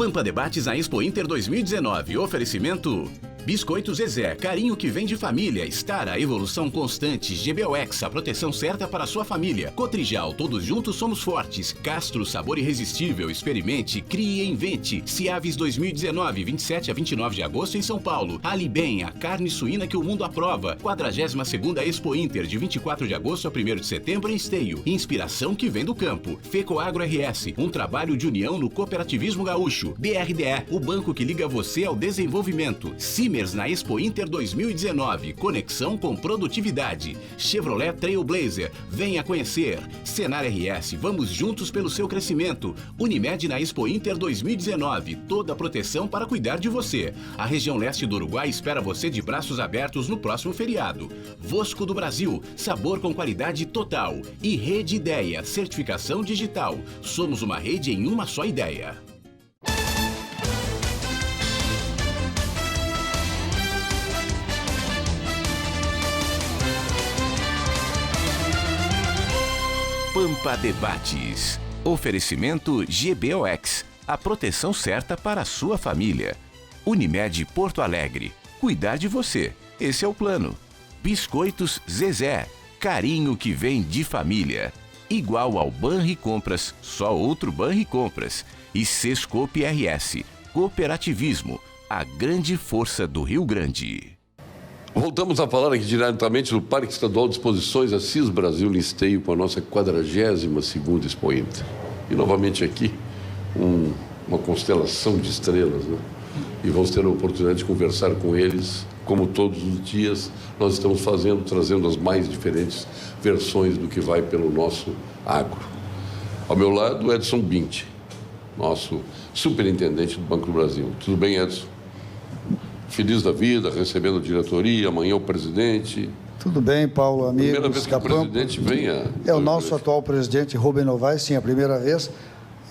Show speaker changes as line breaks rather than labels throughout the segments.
Pampa Debates na Expo Inter 2019. Oferecimento... Biscoito Zezé, carinho que vem de família. Star, a evolução constante. GBOX, a proteção certa para a sua família. Cotrijal, todos juntos somos fortes. Castro, sabor irresistível. Experimente, crie e invente. Ciaves 2019, 27 a 29 de agosto em São Paulo. Ali Bem, a carne suína que o mundo aprova. 42ª Expo Inter, de 24 de agosto a 1º de setembro em Esteio. Inspiração que vem do campo. Fecoagro RS, um trabalho de união no cooperativismo gaúcho. BRDE, o banco que liga você ao desenvolvimento. Na Expo Inter 2019, conexão com produtividade. Chevrolet Trailblazer, venha conhecer. Senar RS, vamos juntos pelo seu crescimento. Unimed na Expo Inter 2019, toda a proteção para cuidar de você. A região leste do Uruguai espera você de braços abertos no próximo feriado. Vosco do Brasil, sabor com qualidade total. E Rede Ideia, certificação digital. Somos uma rede em uma só ideia. Pampa Debates. Oferecimento GBOX, a proteção certa para a sua família. Unimed Porto Alegre, cuidar de você, esse é o plano. Biscoitos Zezé, carinho que vem de família. Igual ao Banricompras, só outro Banricompras. E Sescope RS, cooperativismo, a grande força do Rio Grande.
Voltamos a falar aqui diretamente do Parque Estadual de Exposições Assis Brasil em Esteio com a nossa 42ª Expo Inter. E novamente aqui, uma constelação de estrelas, né? E vamos ter a oportunidade de conversar com eles, como todos os dias nós estamos fazendo, trazendo as mais diferentes versões do que vai pelo nosso agro. Ao meu lado, Edson Bintti, nosso superintendente do Banco do Brasil. Tudo bem, Edson? Feliz da vida, recebendo a diretoria, amanhã o presidente.
Tudo bem, Paulo, amigos.
Primeira vez que o presidente vem a...
É o nosso atual presidente, Rubem Novaes, sim, a primeira vez.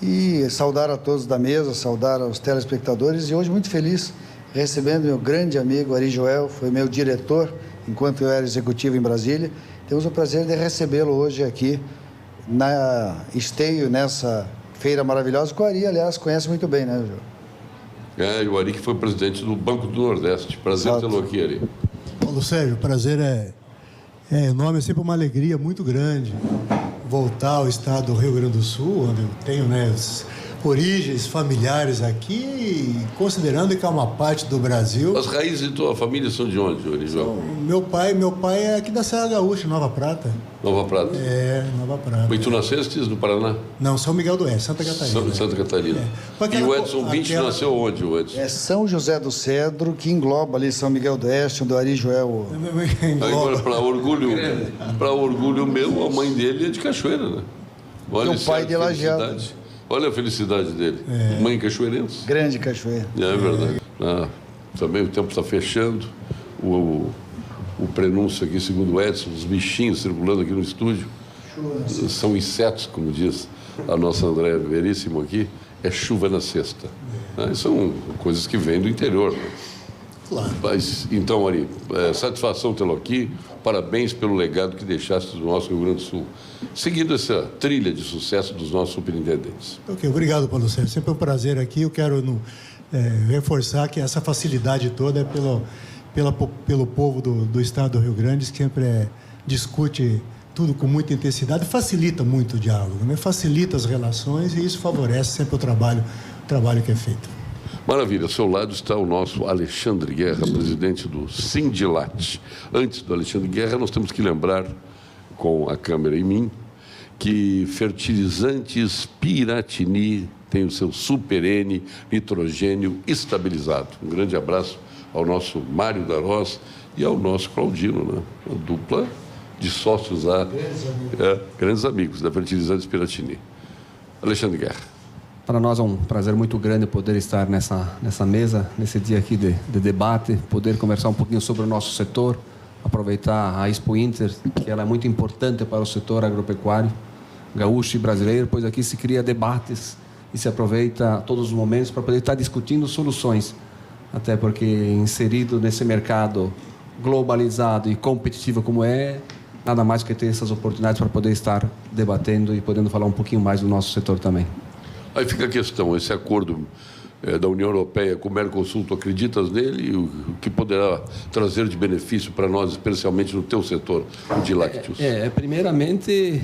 E saudar a todos da mesa, saudar aos telespectadores. E hoje muito feliz recebendo meu grande amigo Ari Joel, foi meu diretor enquanto eu era executivo em Brasília. Temos o prazer de recebê-lo hoje aqui na Esteio, nessa feira maravilhosa, que o Ari, aliás, conhece muito bem, né, Joel?
E o Ari que foi presidente do Banco do Nordeste. Prazer tê-lo aqui, Ari.
Paulo Sérgio, o prazer é enorme, é sempre uma alegria muito grande voltar ao estado do Rio Grande do Sul, onde eu tenho, né, origens familiares aqui, considerando que é uma parte do Brasil.
As raízes de tua família são de onde, Ari Joel?
Meu pai é aqui da Serra Gaúcha, Nova Prata.
Nova Prata?
É, Nova Prata.
Mas tu nasceste no Paraná?
Não, São Miguel do Oeste, Santa Catarina.
Santa Catarina.
É.
E o Edson Bintti nasceu onde, o Edson?
É São José do Cedro, que engloba ali São Miguel do Oeste, onde o Ari Joel...
Agora, para orgulho meu, a mãe dele é de Cachoeira, né? Olha,
o pai de Lajeado.
Olha a felicidade dele. Mãe cachoeirense.
Grande Cachoeira.
É verdade. Também o tempo está fechando. O prenúncio aqui, segundo o Edson, os bichinhos circulando aqui no estúdio. São insetos, como diz a nossa Andréa Veríssimo aqui. É chuva na sexta. São coisas que vêm do interior. Né?
Claro.
Mas, então, Ari, satisfação tê-lo aqui. Parabéns pelo legado que deixaste do nosso Rio Grande do Sul. Seguindo essa trilha de sucesso dos nossos superintendentes.
Ok, obrigado, Paulo Sérgio. Sempre um prazer aqui. Eu quero reforçar que essa facilidade toda é pelo povo do estado do Rio Grande, que sempre discute tudo com muita intensidade, facilita muito o diálogo, né? Facilita as relações e isso favorece sempre o trabalho que é feito.
Maravilha. Ao seu lado está o nosso Alexandre Guerra, presidente do Sindilat. Antes do Alexandre Guerra, nós temos que lembrar, com a câmera em mim, que fertilizantes Piratini tem o seu Super N nitrogênio estabilizado. Um grande abraço ao nosso Mário Darós e ao nosso Claudino, né? Uma dupla de sócios grandes amigos da Fertilizantes Piratini. Alexandre Guerra.
Para nós é um prazer muito grande poder estar nessa mesa, nesse dia aqui de debate, poder conversar um pouquinho sobre o nosso setor, aproveitar a Expo Inter, que ela é muito importante para o setor agropecuário, gaúcho e brasileiro, pois aqui se cria debates e se aproveita todos os momentos para poder estar discutindo soluções, até porque inserido nesse mercado globalizado e competitivo como nada mais que ter essas oportunidades para poder estar debatendo e podendo falar um pouquinho mais do nosso setor também.
Aí fica a questão, esse acordo da União Europeia com o Mercosul, tu acreditas nele? E o que poderá trazer de benefício para nós, especialmente no teu setor de lácteos?
Primeiramente,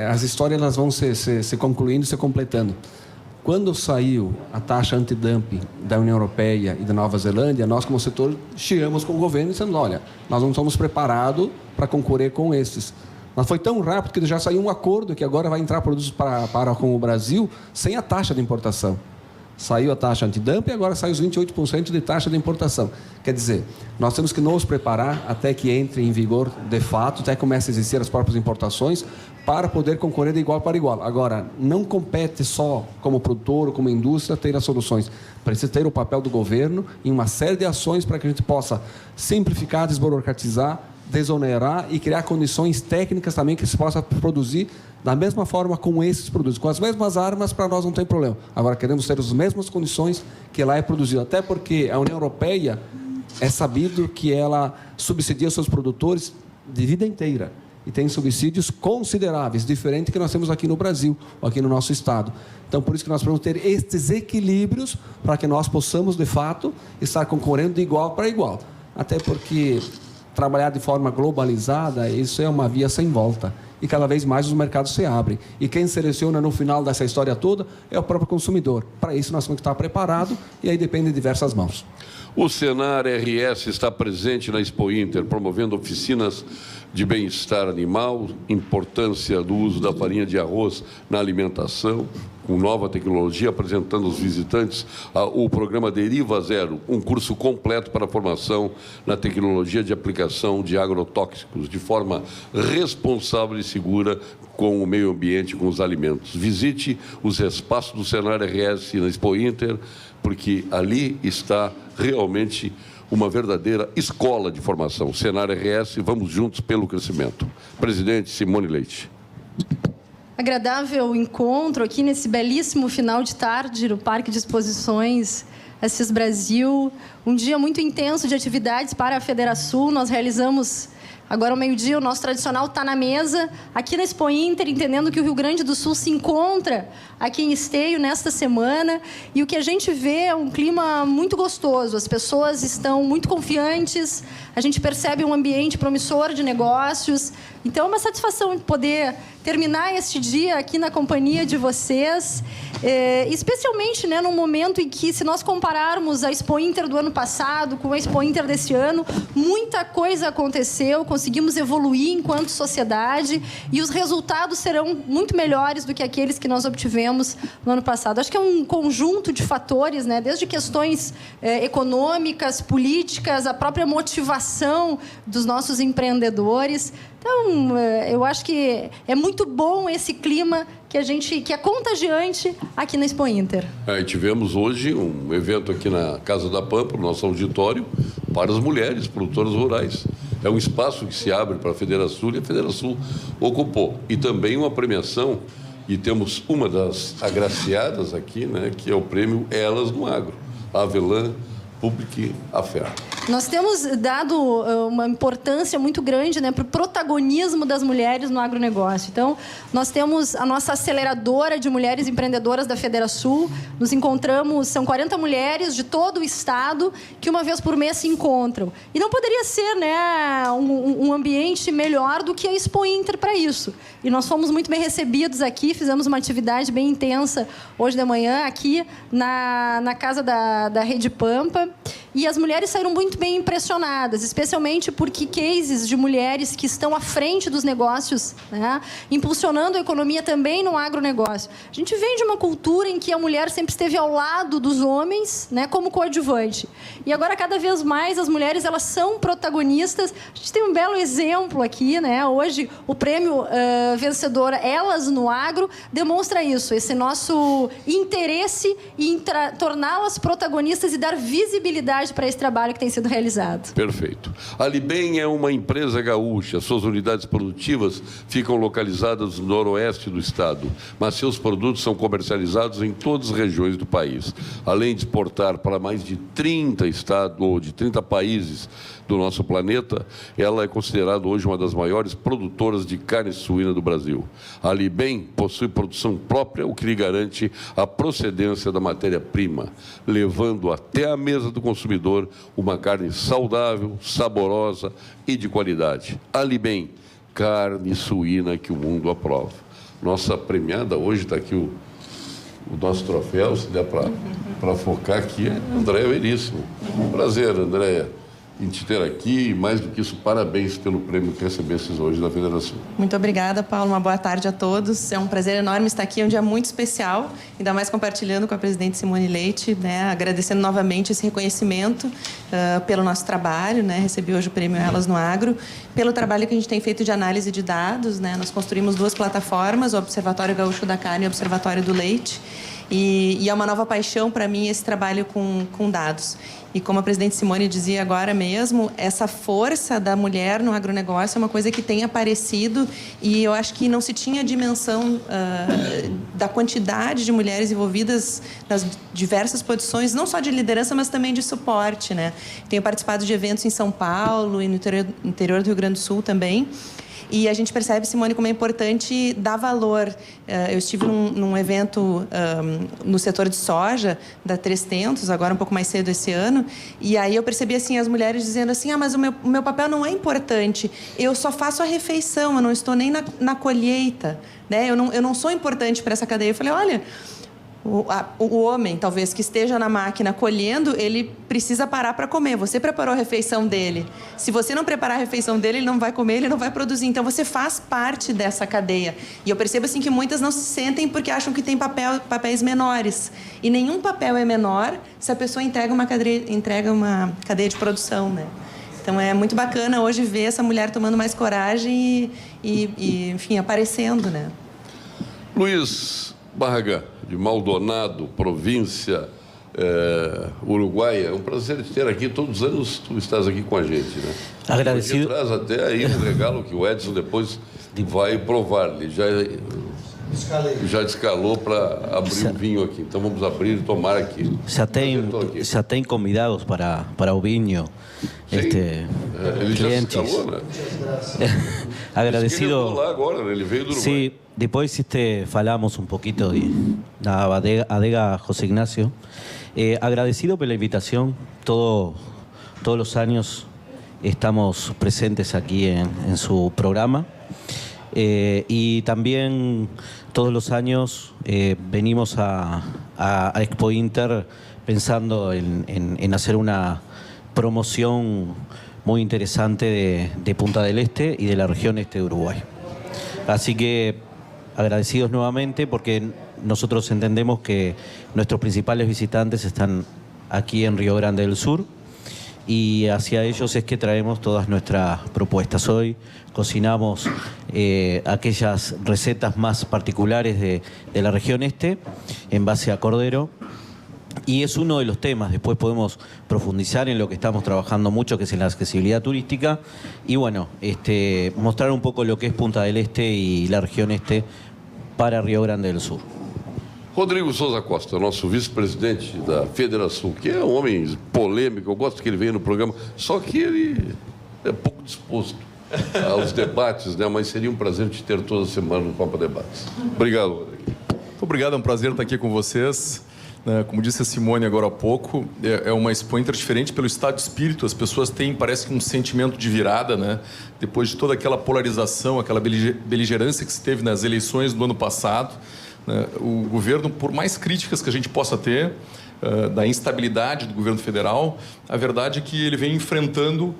as histórias elas vão se concluindo e se completando. Quando saiu a taxa antidumping da União Europeia e da Nova Zelândia, nós, como setor, chegamos com o governo dizendo, olha, nós não estamos preparados para concorrer com esses. Mas foi tão rápido que já saiu um acordo que agora vai entrar produtos para com o Brasil sem a taxa de importação. Saiu a taxa antidumping e agora sai os 28% de taxa de importação. Quer dizer, nós temos que nos preparar até que entre em vigor de fato, até que comece a existir as próprias importações, para poder concorrer de igual para igual. Agora, não compete só como produtor ou como indústria ter as soluções. Precisa ter o papel do governo em uma série de ações para que a gente possa simplificar, desburocratizar, desonerar e criar condições técnicas também que se possa produzir da mesma forma com esses produtos, com as mesmas armas, para nós não tem problema. Agora, queremos ter as mesmas condições que lá é produzido, até porque a União Europeia é sabido que ela subsidia seus produtores de vida inteira e tem subsídios consideráveis, diferente que nós temos aqui no Brasil, ou aqui no nosso estado. Então, por isso que nós precisamos ter estes equilíbrios para que nós possamos, de fato, estar concorrendo de igual para igual. Até porque trabalhar de forma globalizada, isso é uma via sem volta. E cada vez mais os mercados se abrem. E quem seleciona no final dessa história toda é o próprio consumidor. Para isso nós temos que estar preparados e aí depende de diversas mãos.
O Senar RS está presente na Expo Inter, promovendo oficinas de bem-estar animal, importância do uso da farinha de arroz na alimentação, com nova tecnologia, apresentando aos visitantes o programa Deriva Zero, um curso completo para a formação na tecnologia de aplicação de agrotóxicos, de forma responsável e segura com o meio ambiente, com os alimentos. Visite os espaços do Senar RS na Expo Inter, porque ali está realmente uma verdadeira escola de formação. Senar RS, vamos juntos pelo crescimento. Presidente Simone Leite.
Agradável encontro aqui nesse belíssimo final de tarde no Parque de Exposições Assis Brasil. Um dia muito intenso de atividades para a Federação. Nós realizamos agora ao meio-dia o nosso tradicional Tá na Mesa, aqui na Expo Inter, entendendo que o Rio Grande do Sul se encontra aqui em Esteio nesta semana, e o que a gente vê é um clima muito gostoso, as pessoas estão muito confiantes, a gente percebe um ambiente promissor de negócios, então é uma satisfação poder terminar este dia aqui na companhia de vocês, especialmente, né, num momento em que, se nós compararmos a Expo Inter do ano passado com a Expo Inter desse ano, muita coisa aconteceu, conseguimos evoluir enquanto sociedade e os resultados serão muito melhores do que aqueles que nós obtivemos no ano passado. Acho que é um conjunto de fatores, né, desde questões econômicas, políticas, a própria motivação dos nossos empreendedores. Então, eu acho que é muito bom esse clima que é contagiante aqui na Expo Inter.
Tivemos hoje um evento aqui na Casa da Pampa, no nosso auditório, para as mulheres produtoras rurais. É um espaço que se abre para a Federação e a Federação ocupou. E também uma premiação, e temos uma das agraciadas aqui, né, que é o prêmio Elas no Agro, a Avelã Public Affair.
Nós temos dado uma importância muito grande, né, para o protagonismo das mulheres no agronegócio. Então, nós temos a nossa aceleradora de mulheres empreendedoras da Federação. Nos encontramos, são 40 mulheres de todo o estado que uma vez por mês se encontram. E não poderia ser, né, um ambiente melhor do que a Expo Inter para isso. E nós fomos muito bem recebidos aqui, fizemos uma atividade bem intensa hoje de manhã aqui na casa da Rede Pampa. E as mulheres saíram muito bem impressionadas, especialmente porque cases de mulheres que estão à frente dos negócios, né, impulsionando a economia também no agronegócio. A gente vem de uma cultura em que a mulher sempre esteve ao lado dos homens, né, como coadjuvante. E agora, cada vez mais, as mulheres elas são protagonistas. A gente tem um belo exemplo aqui, né? Hoje, o prêmio vencedor Elas no Agro demonstra isso, esse nosso interesse em torná-las protagonistas e dar visibilidade continuidade para esse trabalho que tem sido realizado.
Perfeito. A Libem é uma empresa gaúcha. Suas unidades produtivas ficam localizadas no noroeste do estado, mas seus produtos são comercializados em todas as regiões do país. Além de exportar para mais de 30 estados ou de 30 países do nosso planeta, ela é considerada hoje uma das maiores produtoras de carne suína do Brasil. A Libem possui produção própria, o que lhe garante a procedência da matéria-prima, levando até a mesa do consumidor uma carne saudável, saborosa e de qualidade. A Libem, carne suína que o mundo aprova. Nossa premiada hoje está aqui o nosso troféu, se der para focar aqui, é Andréia Veríssimo. Prazer, Andréia, em te ter aqui, e mais do que isso, parabéns pelo prêmio que recebestes hoje da Federação.
Muito obrigada, Paulo. Uma boa tarde a todos. É um prazer enorme estar aqui, é um dia muito especial, ainda mais compartilhando com a presidente Simone Leite, né, agradecendo novamente esse reconhecimento pelo nosso trabalho, né, recebi hoje o prêmio Elas no Agro, pelo trabalho que a gente tem feito de análise de dados, né, nós construímos 2 plataformas, o Observatório Gaúcho da Carne e o Observatório do Leite, e é uma nova paixão para mim esse trabalho com dados. E como a presidente Simone dizia agora mesmo, essa força da mulher no agronegócio é uma coisa que tem aparecido e eu acho que não se tinha dimensão da quantidade de mulheres envolvidas nas diversas posições, não só de liderança, mas também de suporte, né? Tenho participado de eventos em São Paulo e no interior do Rio Grande do Sul também. E a gente percebe, Simone, como é importante dar valor. Eu estive num evento no setor de soja, da 300, agora um pouco mais cedo esse ano, e aí eu percebi assim, as mulheres dizendo assim, mas o meu papel não é importante, eu só faço a refeição, eu não estou nem na colheita, né? Eu não sou importante para essa cadeia. Eu falei, olha, o homem, talvez, que esteja na máquina colhendo, ele precisa parar para comer. Você preparou a refeição dele. Se você não preparar a refeição dele, ele não vai comer, ele não vai produzir. Então, você faz parte dessa cadeia. E eu percebo assim, que muitas não se sentem porque acham que tem papéis menores. E nenhum papel é menor se a pessoa entrega uma cadeia de produção, né? Então, é muito bacana hoje ver essa mulher tomando mais coragem e enfim, aparecendo, né?
Luiz Barragán, de Maldonado, província Uruguai. É um prazer te ter aqui. Todos os anos tu estás aqui com a gente, né?
Agradecido.
Traz até aí um regalo que o Edson depois vai provar. Ele já descalou para abrir o vinho aqui. Então vamos abrir e tomar aqui.
Já tem convidados para o vinho.
Ele
clientes.
já descalou, né?
Agradecido.
Ele lá agora, né? Ele veio do Uruguai.
Sí, después falamos un poquito de la adega José Ignacio. Agradecido por la invitación. Todos los años estamos presentes aquí en su programa. Y también todos los años venimos a Expo Inter pensando en hacer una promoción muy interesante de Punta del Este y de la región este de Uruguay. Así que agradecidos nuevamente porque nosotros entendemos que nuestros principales visitantes están aquí en Río Grande del Sur y hacia ellos es que traemos todas nuestras propuestas. Hoy cocinamos aquellas recetas más particulares de la región este en base a cordero. Y es uno de los temas, después podemos profundizar en lo que estamos trabajando mucho, que es en la accesibilidad turística, y bueno, mostrar un poco lo que es Punta del Este y la región este para Rio Grande del Sur.
Rodrigo Souza Costa, nosso vice-presidente da Federação, que é um homem polêmico, eu gosto que ele venha no programa, só que ele é pouco disposto aos debates, né? Mas seria um prazer te ter toda semana no Copa Debates. Obrigado, Rodrigo.
Muito obrigado, é um prazer estar aqui com vocês. Como disse a Simone agora há pouco, é uma Expo Inter diferente pelo estado de espírito. As pessoas têm, parece que um sentimento de virada, né? Depois de toda aquela polarização, aquela beligerância que se teve nas eleições do ano passado, né? O governo, por mais críticas que a gente possa ter, da instabilidade do governo federal, a verdade é que ele vem enfrentando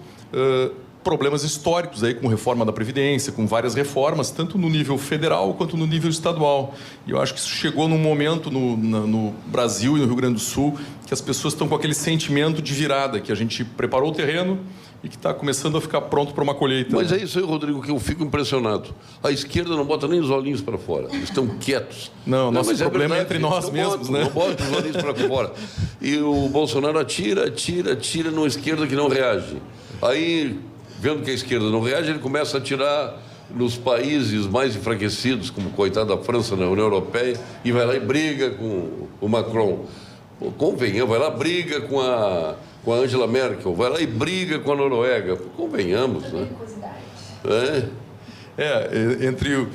problemas históricos aí com reforma da Previdência, com várias reformas, tanto no nível federal quanto no nível estadual. E eu acho que isso chegou num momento no Brasil e no Rio Grande do Sul que as pessoas estão com aquele sentimento de virada, que a gente preparou o terreno e que está começando a ficar pronto para uma colheita.
Mas é isso aí, Rodrigo, que eu fico impressionado. A esquerda não bota nem os olhinhos para fora, eles estão quietos.
Não, nosso problema é entre nós
não
mesmos,
bota,
né?
Não bota os olhinhos para fora. E o Bolsonaro atira numa esquerda que não reage. Aí, vendo que a esquerda não reage, ele começa a atirar nos países mais enfraquecidos, como coitada da França na União Europeia, e vai lá e briga com o Macron. Pô, convenhamos, vai lá briga com a Angela Merkel, vai lá e briga com a Noruega. Convenhamos, né?
Entre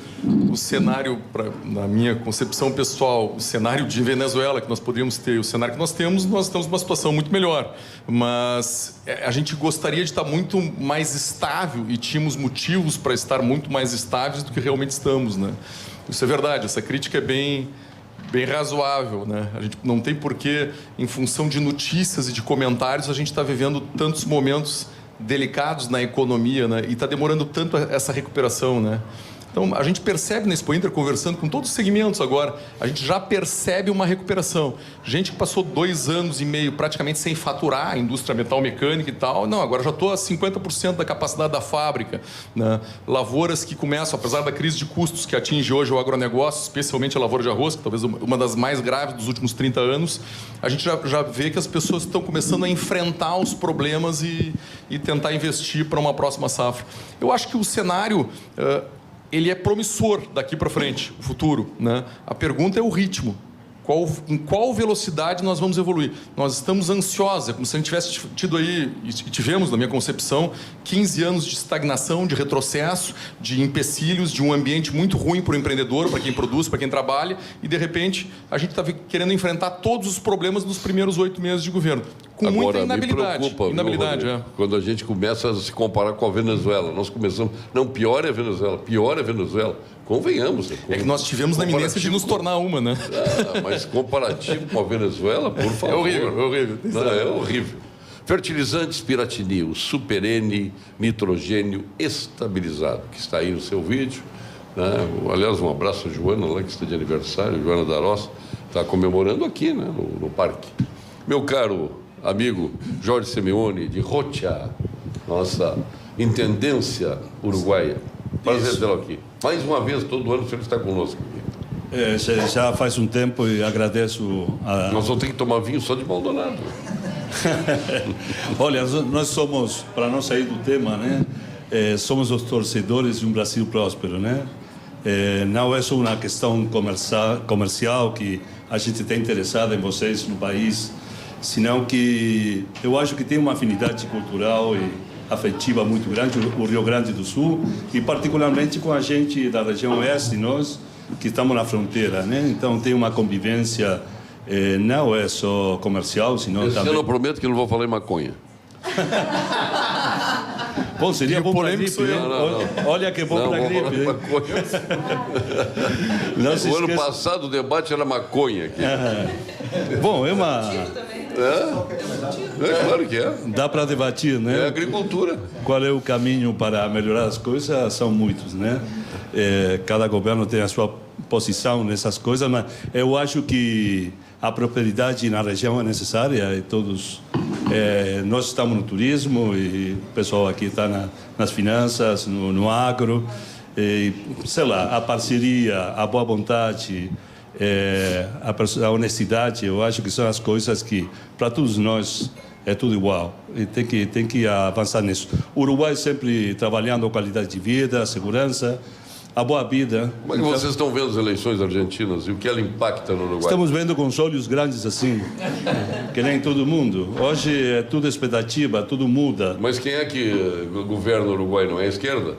o cenário, na minha concepção pessoal, o cenário de Venezuela que nós poderíamos ter e o cenário que nós estamos numa situação muito melhor. Mas a gente gostaria de estar muito mais estável e tínhamos motivos para estar muito mais estáveis do que realmente estamos, né? Isso é verdade, essa crítica é bem razoável, né? A gente não tem porquê, em função de notícias e de comentários, a gente está vivendo tantos momentos delicados na economia, né? E está demorando tanto essa recuperação, né? Então, a gente percebe na Expo Inter, conversando com todos os segmentos agora, a gente já percebe uma recuperação. Gente que passou 2 anos e meio praticamente sem faturar, a indústria metal mecânica e tal, não, agora já estou a 50% da capacidade da fábrica, né? Lavouras que começam, apesar da crise de custos que atinge hoje o agronegócio, especialmente a lavoura de arroz, que talvez uma das mais graves dos últimos 30 anos, a gente já vê que as pessoas estão começando a enfrentar os problemas e tentar investir para uma próxima safra. Eu acho que o cenário ele é promissor daqui para frente, o futuro, né? A pergunta é o ritmo. Em qual velocidade nós vamos evoluir? Nós estamos ansiosos, é como se a gente tivesse tido aí, e tivemos, na minha concepção, 15 anos de estagnação, de retrocesso, de empecilhos, de um ambiente muito ruim para o empreendedor, para quem produz, para quem trabalha, e de repente a gente está querendo enfrentar todos os problemas nos primeiros 8 meses de governo, com muita inabilidade.
Me preocupa, quando a gente começa a se comparar com a Venezuela. Nós começamos, não, pior é a Venezuela, pior é a Venezuela. Convenhamos.
É que nós tivemos na iminência de nos tornar uma, né?
Mas comparativo com a Venezuela, por favor.
É horrível, é horrível.
Não, é horrível. Fertilizantes Piratinil, Super N, nitrogênio estabilizado, que está aí no seu vídeo, né? Aliás, um abraço a Joana, lá que está de aniversário, Joana da Roça, está comemorando aqui, né? no parque. Meu caro amigo Jorge Simeone, de Rocha, nossa intendência uruguaia. Prazer tê-lo aqui. Mais uma vez, todo ano, o senhor está conosco aqui.
Já faz um tempo e agradeço a...
Nós vamos ter que tomar vinho só de Maldonado.
Olha, nós somos, para não sair do tema, né? Somos os torcedores de um Brasil próspero, né? Não é só uma questão comercial que a gente está interessado em vocês no país, senão que eu acho que tem uma afinidade cultural e afetiva muito grande, o Rio Grande do Sul, e particularmente com a gente da região oeste, nós que estamos na fronteira, né? Então tem uma convivência, não é só comercial, senão também...
Eu prometo que não vou falar em maconha.
Bom, seria bom para a gripe, né? Olha que bom para a gripe.
O ano passado o debate era maconha aqui.
Bom, é uma...
Claro que é.
Dá para debater, né?
É agricultura.
Qual é o caminho para melhorar as coisas? São muitos, né? Cada governo tem a sua posição nessas coisas, mas eu acho que a prosperidade na região é necessária e todos... nós estamos no turismo e o pessoal aqui está nas finanças, no agro, e, sei lá, a parceria, a boa vontade... a honestidade, eu acho que são as coisas que, para todos nós, é tudo igual. E tem que avançar nisso. O Uruguai sempre trabalhando a qualidade de vida, a segurança, a boa vida.
Como é que vocês estão vendo as eleições argentinas e o que ela impacta no Uruguai?
Estamos vendo com os olhos grandes assim, que nem todo mundo. Hoje é tudo expectativa, tudo muda.
Mas quem é que governa o Uruguai? Não é a esquerda?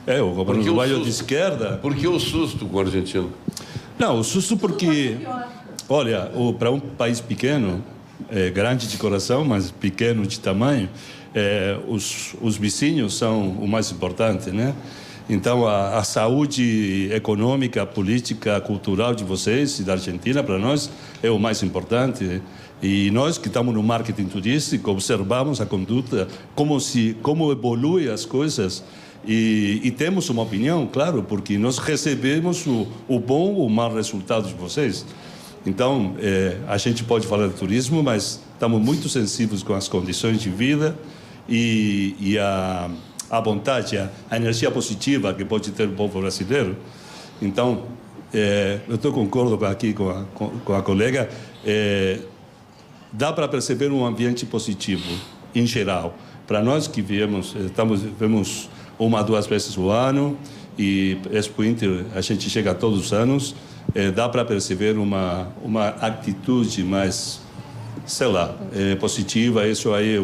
O governo uruguaio é de esquerda.
Por que o susto com o argentino?
Não, o susto porque, olha, para um país pequeno, grande de coração, mas pequeno de tamanho, os vizinhos são o mais importante, né? Então, a saúde econômica, política, cultural de vocês e da Argentina, para nós, é o mais importante. E nós que estamos no marketing turístico, observamos a conduta, como evoluem as coisas. E temos uma opinião, claro, porque nós recebemos o bom ou o mau resultado de vocês. Então, a gente pode falar de turismo, mas estamos muito sensíveis com as condições de vida e a vontade, a energia positiva que pode ter o povo brasileiro. Então, eu concordo aqui com a colega, dá para perceber um ambiente positivo, em geral. Para nós que vemos 1 ou 2 vezes ao ano, e Expo Inter a gente chega todos os anos, dá para perceber uma atitude mais, sei lá, positiva. Isso aí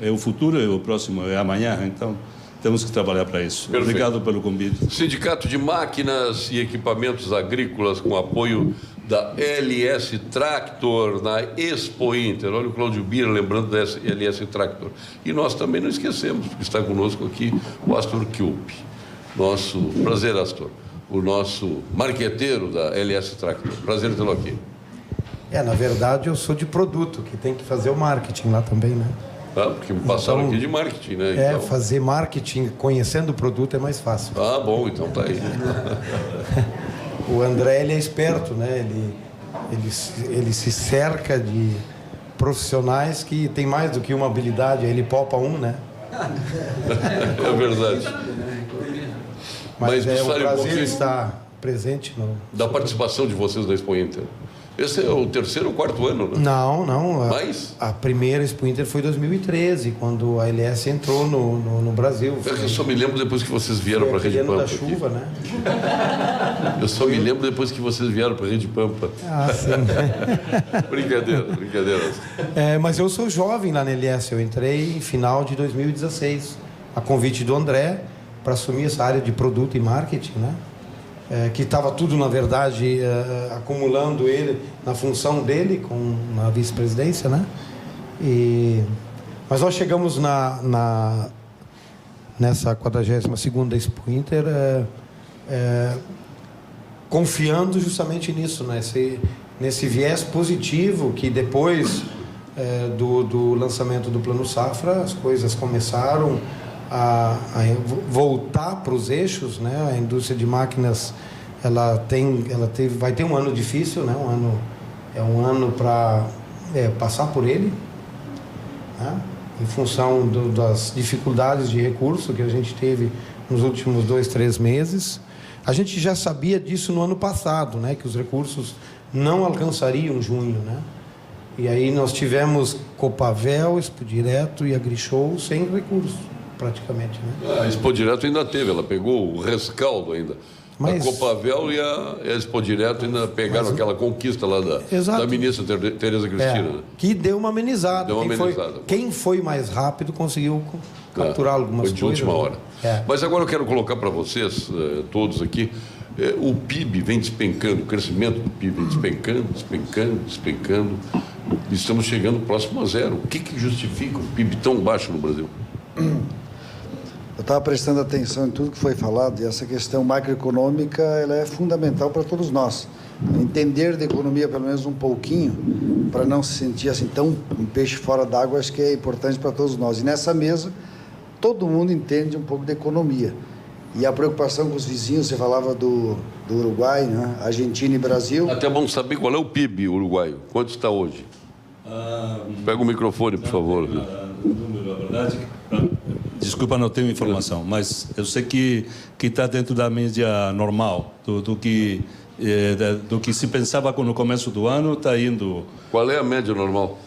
é o futuro, é o próximo, é amanhã. Então, temos que trabalhar para isso.
Perfeito.
Obrigado pelo convite.
Sindicato de Máquinas e Equipamentos Agrícolas, com apoio da LS Tractor na Expo Inter. Olha o Cláudio Bira lembrando da LS Tractor. E nós também não esquecemos, porque está conosco aqui o Astor Kilp. Nosso prazer, Astor. O nosso marqueteiro da LS Tractor. Prazer tê-lo aqui.
Na verdade, eu sou de produto, que tem que fazer o marketing lá também, né?
Ah, porque passaram aqui de marketing, né? Então...
fazer marketing conhecendo o produto é mais fácil.
Ah, bom, então tá aí.
O André, ele é esperto, né? Ele se cerca de profissionais que tem mais do que uma habilidade, aí ele poupa um, né?
É verdade.
Mas é um prazer estar presente
da participação de vocês na Expo Inter. Esse é o 3º ou 4º ano, né?
Não.
Mais?
A primeira Expo Inter foi em 2013, quando a LS entrou no Brasil.
Eu só me lembro depois que vocês vieram para a Rede Pampa.
Da chuva, né?
Eu só me lembro depois que vocês vieram para a Rede Pampa.
Ah, sim.
Brincadeira.
Mas eu sou jovem lá na LS. Eu entrei em final de 2016, a convite do André, para assumir essa área de produto e marketing, né? Que estava tudo, na verdade, acumulando ele na função dele, na vice-presidência, né? Mas nós chegamos nessa 42ª Expo Inter confiando justamente nisso, né? Nesse viés positivo que depois do lançamento do Plano Safra, as coisas começaram a voltar para os eixos, né? A indústria de máquinas vai ter um ano difícil, né? Um ano para passar por ele, né? Em função das dificuldades de recurso que a gente teve nos últimos 2-3 meses. A gente já sabia disso no ano passado, né? Que os recursos não alcançariam junho, né? E aí nós tivemos Copavel, Expo Direto e AgriShow sem recurso, praticamente, né?
A Expo Direto ainda teve, ela pegou o rescaldo ainda. A Copavel e a Expo Direto ainda pegaram aquela conquista lá da ministra Tereza Cristina. Né?
Que deu uma amenizada. Quem foi mais rápido conseguiu capturar algumas coisas.
Foi de última hora. Mas agora eu quero colocar para vocês, todos aqui, o PIB vem despencando, o crescimento do PIB vem despencando. Estamos chegando próximo a zero. O que justifica um PIB tão baixo no Brasil?
Eu estava prestando atenção em tudo que foi falado, e essa questão macroeconômica ela é fundamental para todos nós. Entender de economia pelo menos um pouquinho, para não se sentir assim tão um peixe fora d'água, acho que é importante para todos nós. E nessa mesa, todo mundo entende um pouco de economia. E a preocupação com os vizinhos, você falava do Uruguai, né? Argentina e Brasil.
Até bom saber qual é o PIB uruguaio, quanto está hoje? Pega o microfone, por favor.
Na verdade, desculpa, não tenho informação, mas eu sei que está dentro da média normal, do que se pensava no começo do ano, está indo...
Qual é a média normal?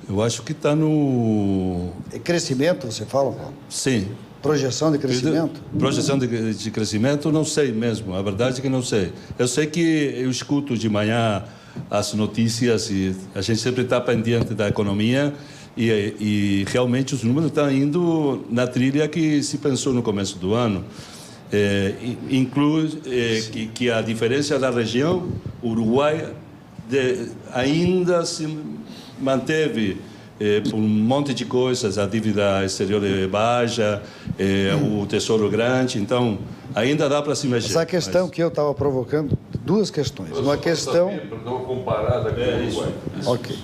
Eu acho que está no...
É crescimento, você fala, Paulo?
Sim.
Projeção de crescimento?
Projeção de crescimento, não sei mesmo, a verdade é que não sei. Eu sei que eu escuto de manhã as notícias e a gente sempre está pendente da economia e realmente os números estão indo na trilha que se pensou no começo do ano. Inclui que a diferença da região, o Uruguai ainda se manteve por um monte de coisas, a dívida exterior é baixa, o tesouro grande, então ainda dá para se mexer.
Essa questão que eu estava provocando, duas questões. Uma questão...
Para dar uma comparada com o Uruguai.
Ok.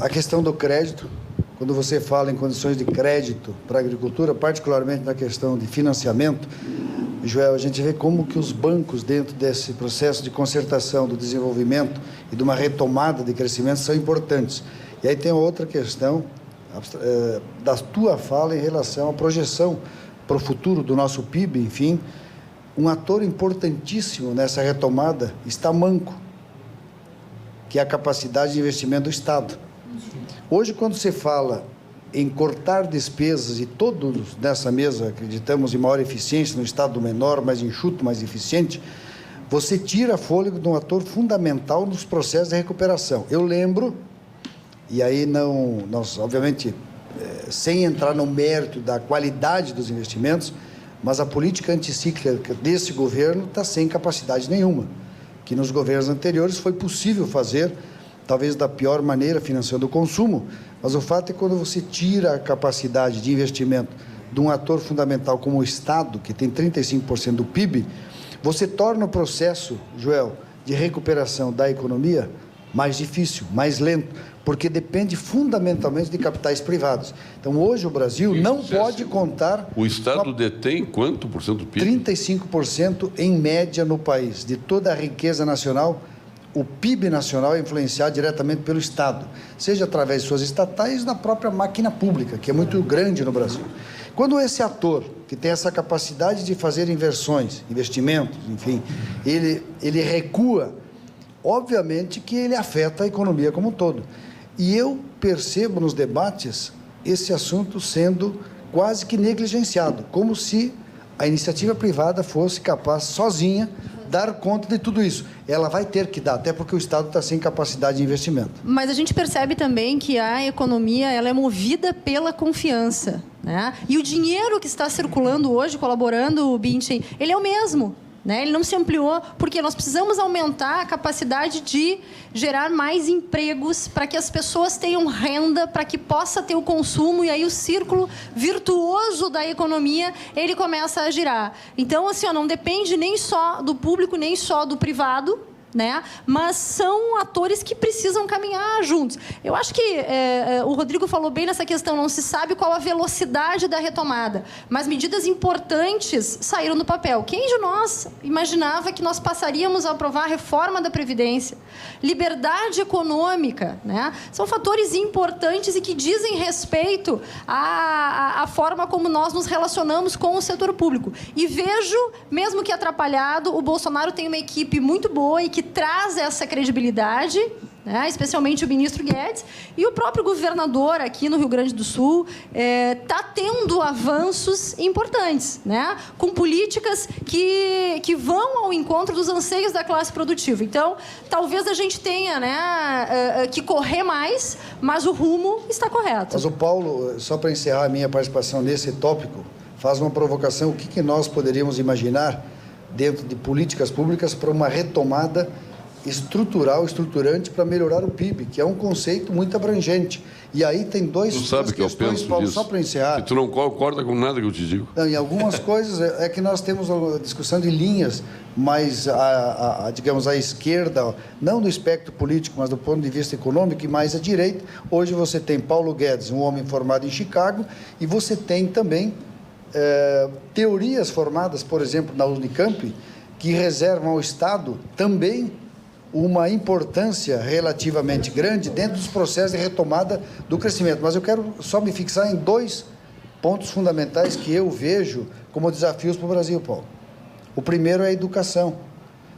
A questão do crédito, quando você fala em condições de crédito para a agricultura, particularmente na questão de financiamento, Joel, a gente vê como que os bancos, dentro desse processo de concertação do desenvolvimento e de uma retomada de crescimento, são importantes. E aí tem outra questão, da tua fala em relação à projeção para o futuro do nosso PIB, enfim, um ator importantíssimo nessa retomada está manco, que é a capacidade de investimento do Estado. Hoje, quando se fala em cortar despesas, e todos nessa mesa acreditamos em maior eficiência, no Estado menor, mais enxuto, mais eficiente, você tira fôlego de um ator fundamental nos processos de recuperação. Eu lembro, e aí nós obviamente, sem entrar no mérito da qualidade dos investimentos, mas a política anticíclica desse governo está sem capacidade nenhuma, que nos governos anteriores foi possível fazer, talvez da pior maneira, financiando o consumo, mas o fato é que quando você tira a capacidade de investimento de um ator fundamental como o Estado, que tem 35% do PIB, você torna o processo, Joel, de recuperação da economia mais difícil, mais lento, porque depende fundamentalmente de capitais privados. Então, hoje o Brasil não pode contar...
O Estado detém quanto por cento do PIB?
35% em média no país. De toda a riqueza nacional, o PIB nacional é influenciado diretamente pelo Estado, seja através de suas estatais e da própria máquina pública, que é muito grande no Brasil. Quando esse ator, que tem essa capacidade de fazer investimentos, enfim, ele recua, obviamente que ele afeta a economia como um todo. E eu percebo nos debates esse assunto sendo quase que negligenciado, como se a iniciativa privada fosse capaz, sozinha, dar conta de tudo isso. Ela vai ter que dar, até porque o Estado está sem capacidade de investimento.
Mas a gente percebe também que a economia ela é movida pela confiança, né? E o dinheiro que está circulando hoje, colaborando, Binchen, ele é o mesmo. Ele não se ampliou, porque nós precisamos aumentar a capacidade de gerar mais empregos para que as pessoas tenham renda, para que possa ter o consumo, e aí o círculo virtuoso da economia, ele começa a girar. Então, assim, não depende nem só do público, nem só do privado, mas são atores que precisam caminhar juntos. Eu acho que o Rodrigo falou bem nessa questão, não se sabe qual a velocidade da retomada, mas medidas importantes saíram do papel. Quem de nós imaginava que nós passaríamos a aprovar a reforma da Previdência? Liberdade econômica, são fatores importantes e que dizem respeito à forma como nós nos relacionamos com o setor público. E vejo, mesmo que atrapalhado, o Bolsonaro tem uma equipe muito boa e que traz essa credibilidade, especialmente o ministro Guedes, e o próprio governador aqui no Rio Grande do Sul está tendo avanços importantes, com políticas que vão ao encontro dos anseios da classe produtiva. Então, talvez a gente tenha que correr mais, mas o rumo está correto.
Mas o Paulo, só para encerrar a minha participação nesse tópico, faz uma provocação: o que nós poderíamos imaginar dentro de políticas públicas para uma retomada estrutural, estruturante para melhorar o PIB, que é um conceito muito abrangente. E aí tem duas questões, Paulo, só para encerrar.
E tu não concorda com nada que eu te digo?
Não, em algumas coisas é que nós temos uma discussão de linhas, mas, digamos, à esquerda, não do espectro político, mas do ponto de vista econômico, e mais à direita. Hoje você tem Paulo Guedes, um homem formado em Chicago, e você tem também teorias formadas, por exemplo, na Unicamp, que reservam ao Estado também uma importância relativamente grande dentro dos processos de retomada do crescimento. Mas eu quero só me fixar em dois pontos fundamentais que eu vejo como desafios para o Brasil, Paulo. O primeiro é a educação.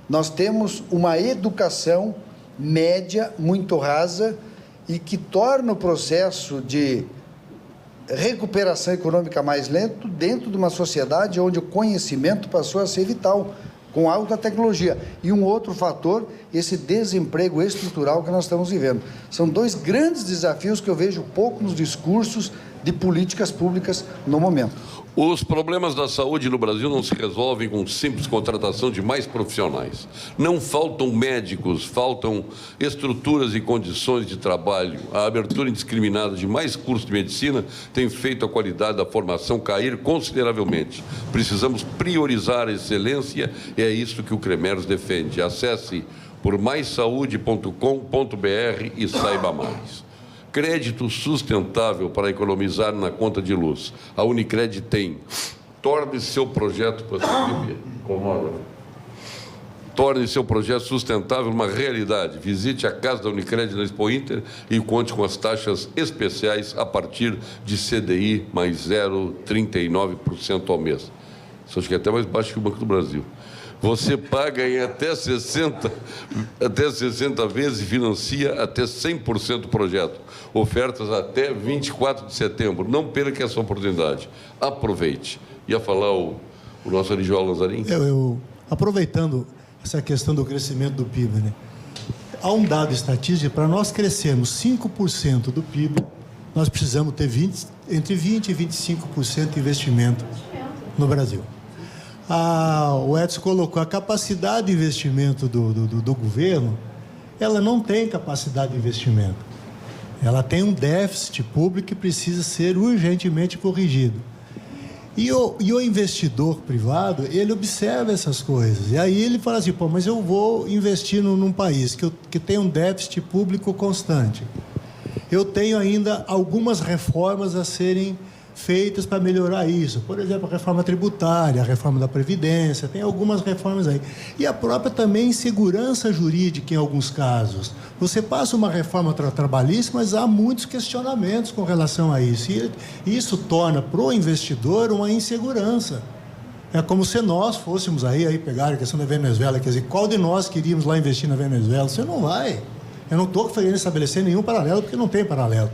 Nós temos uma educação média muito rasa e que torna o processo de recuperação econômica mais lento dentro de uma sociedade onde o conhecimento passou a ser vital, com alta tecnologia. E um outro fator, esse desemprego estrutural que nós estamos vivendo. São dois grandes desafios que eu vejo pouco nos discursos de políticas públicas no momento.
Os problemas da saúde no Brasil não se resolvem com simples contratação de mais profissionais. Não faltam médicos, faltam estruturas e condições de trabalho. A abertura indiscriminada de mais cursos de medicina tem feito a qualidade da formação cair consideravelmente. Precisamos priorizar a excelência e é isso que o Cremers defende. Acesse por maissaude.com.br e saiba mais. Crédito sustentável para economizar na conta de luz. A Unicred tem. Torne seu projeto para viver. Torne seu projeto sustentável uma realidade. Visite a casa da Unicred na Expo Inter e conte com as taxas especiais a partir de CDI mais 0,39% ao mês. Isso acho que é até mais baixo que o Banco do Brasil. Você paga em até 60 vezes e financia até 100% do projeto. Ofertas até 24 de setembro. Não perca essa oportunidade. Aproveite. Ia falar o nosso Arijoel Lanzarin?
Aproveitando essa questão do crescimento do PIB, né? Há um dado estatístico, para nós crescermos 5% do PIB, nós precisamos ter entre 20% e 25% de investimento no Brasil. O Edson colocou a capacidade de investimento do governo, ela não tem capacidade de investimento. Ela tem um déficit público que precisa ser urgentemente corrigido. E o investidor privado, ele observa essas coisas. E aí ele fala assim, pô, mas eu vou investir num país que tem um déficit público constante. Eu tenho ainda algumas reformas a serem feitas para melhorar isso. Por exemplo, a reforma tributária, a reforma da Previdência, tem algumas reformas aí. E a própria também segurança jurídica em alguns casos. Você passa uma reforma trabalhista, mas há muitos questionamentos com relação a isso. E isso torna para o investidor uma insegurança. É como se nós fôssemos aí pegar a questão da Venezuela, quer dizer, qual de nós queríamos lá investir na Venezuela? Você não vai. Eu não estou querendo estabelecer nenhum paralelo, porque não tem paralelo.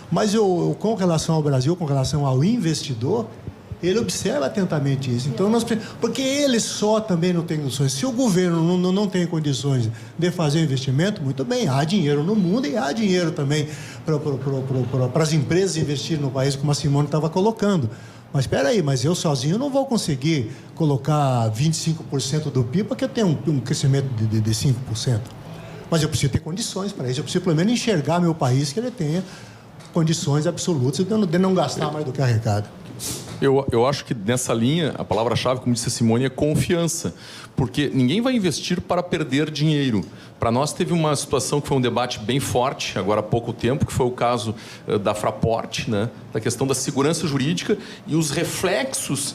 Mas com relação ao Brasil, com relação ao investidor, ele observa atentamente isso. Então, porque ele só também não tem condições. Se o governo não tem condições de fazer investimento, muito bem, há dinheiro no mundo e há dinheiro também para as empresas investirem no país, como a Simone estava colocando. Mas espera aí, mas eu sozinho não vou conseguir colocar 25% do PIB, porque eu tenho um crescimento de 5%. Mas eu preciso ter condições para isso. Eu preciso, pelo menos, enxergar meu país que ele tenha condições absolutas de não gastar mais do que arrecada.
Eu acho que nessa linha, a palavra-chave, como disse a Simone, é confiança. Porque ninguém vai investir para perder dinheiro. Para nós teve uma situação que foi um debate bem forte, agora há pouco tempo, que foi o caso da Fraport, né? Da questão da segurança jurídica e os reflexos,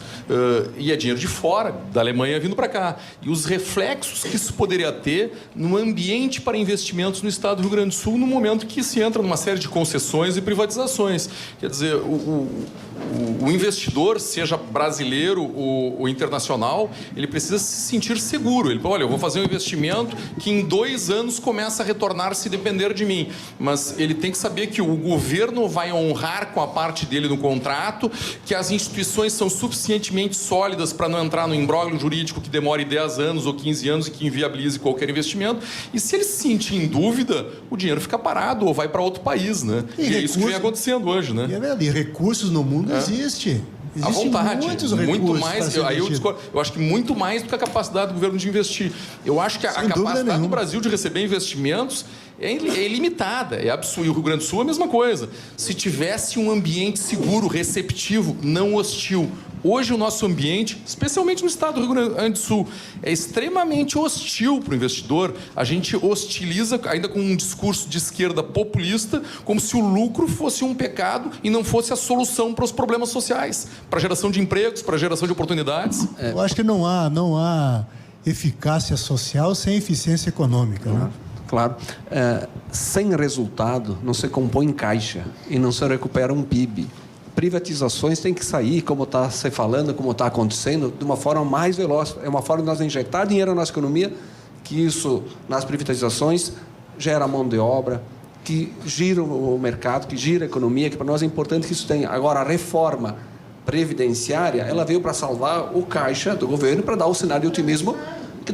e é dinheiro de fora, da Alemanha vindo para cá, e os reflexos que isso poderia ter no ambiente para investimentos no estado do Rio Grande do Sul, no momento que se entra numa série de concessões e privatizações. Quer dizer, o investidor, seja brasileiro ou internacional, ele precisa se sentir seguro. Ele fala, olha, eu vou fazer um investimento que em 2 anos começa a retornar se depender de mim. Mas ele tem que saber que o governo vai honrar com a parte dele no contrato, que as instituições são suficientemente sólidas para não entrar no imbróglio jurídico que demore 10 anos ou 15 anos e que inviabilize qualquer investimento. E se ele se sentir em dúvida, o dinheiro fica parado ou vai para outro país, né? E é isso que vem acontecendo hoje, né?
E recursos no mundo existem.
À vontade, muito mais. Aí eu acho que muito mais do que a capacidade do governo de investir. Eu acho que a capacidade do Brasil de receber investimentos é ilimitada, é absurdo. E o Rio Grande do Sul é a mesma coisa. Se tivesse um ambiente seguro, receptivo, não hostil. Hoje o nosso ambiente, especialmente no estado do Rio Grande do Sul, é extremamente hostil para o investidor. A gente hostiliza, ainda com um discurso de esquerda populista, como se o lucro fosse um pecado e não fosse a solução para os problemas sociais, para a geração de empregos, para a geração de oportunidades.
Eu acho que não há eficácia social sem eficiência econômica, né?
Claro. Sem resultado, não se compõe caixa e não se recupera um PIB. Privatizações têm que sair, como está se falando, como está acontecendo, de uma forma mais veloz. É uma forma de nós injetar dinheiro na nossa economia, que isso, nas privatizações, gera mão de obra, que gira o mercado, que gira a economia, que para nós é importante que isso tenha. Agora, a reforma previdenciária, ela veio para salvar o caixa do governo, para dar o cenário de otimismo, que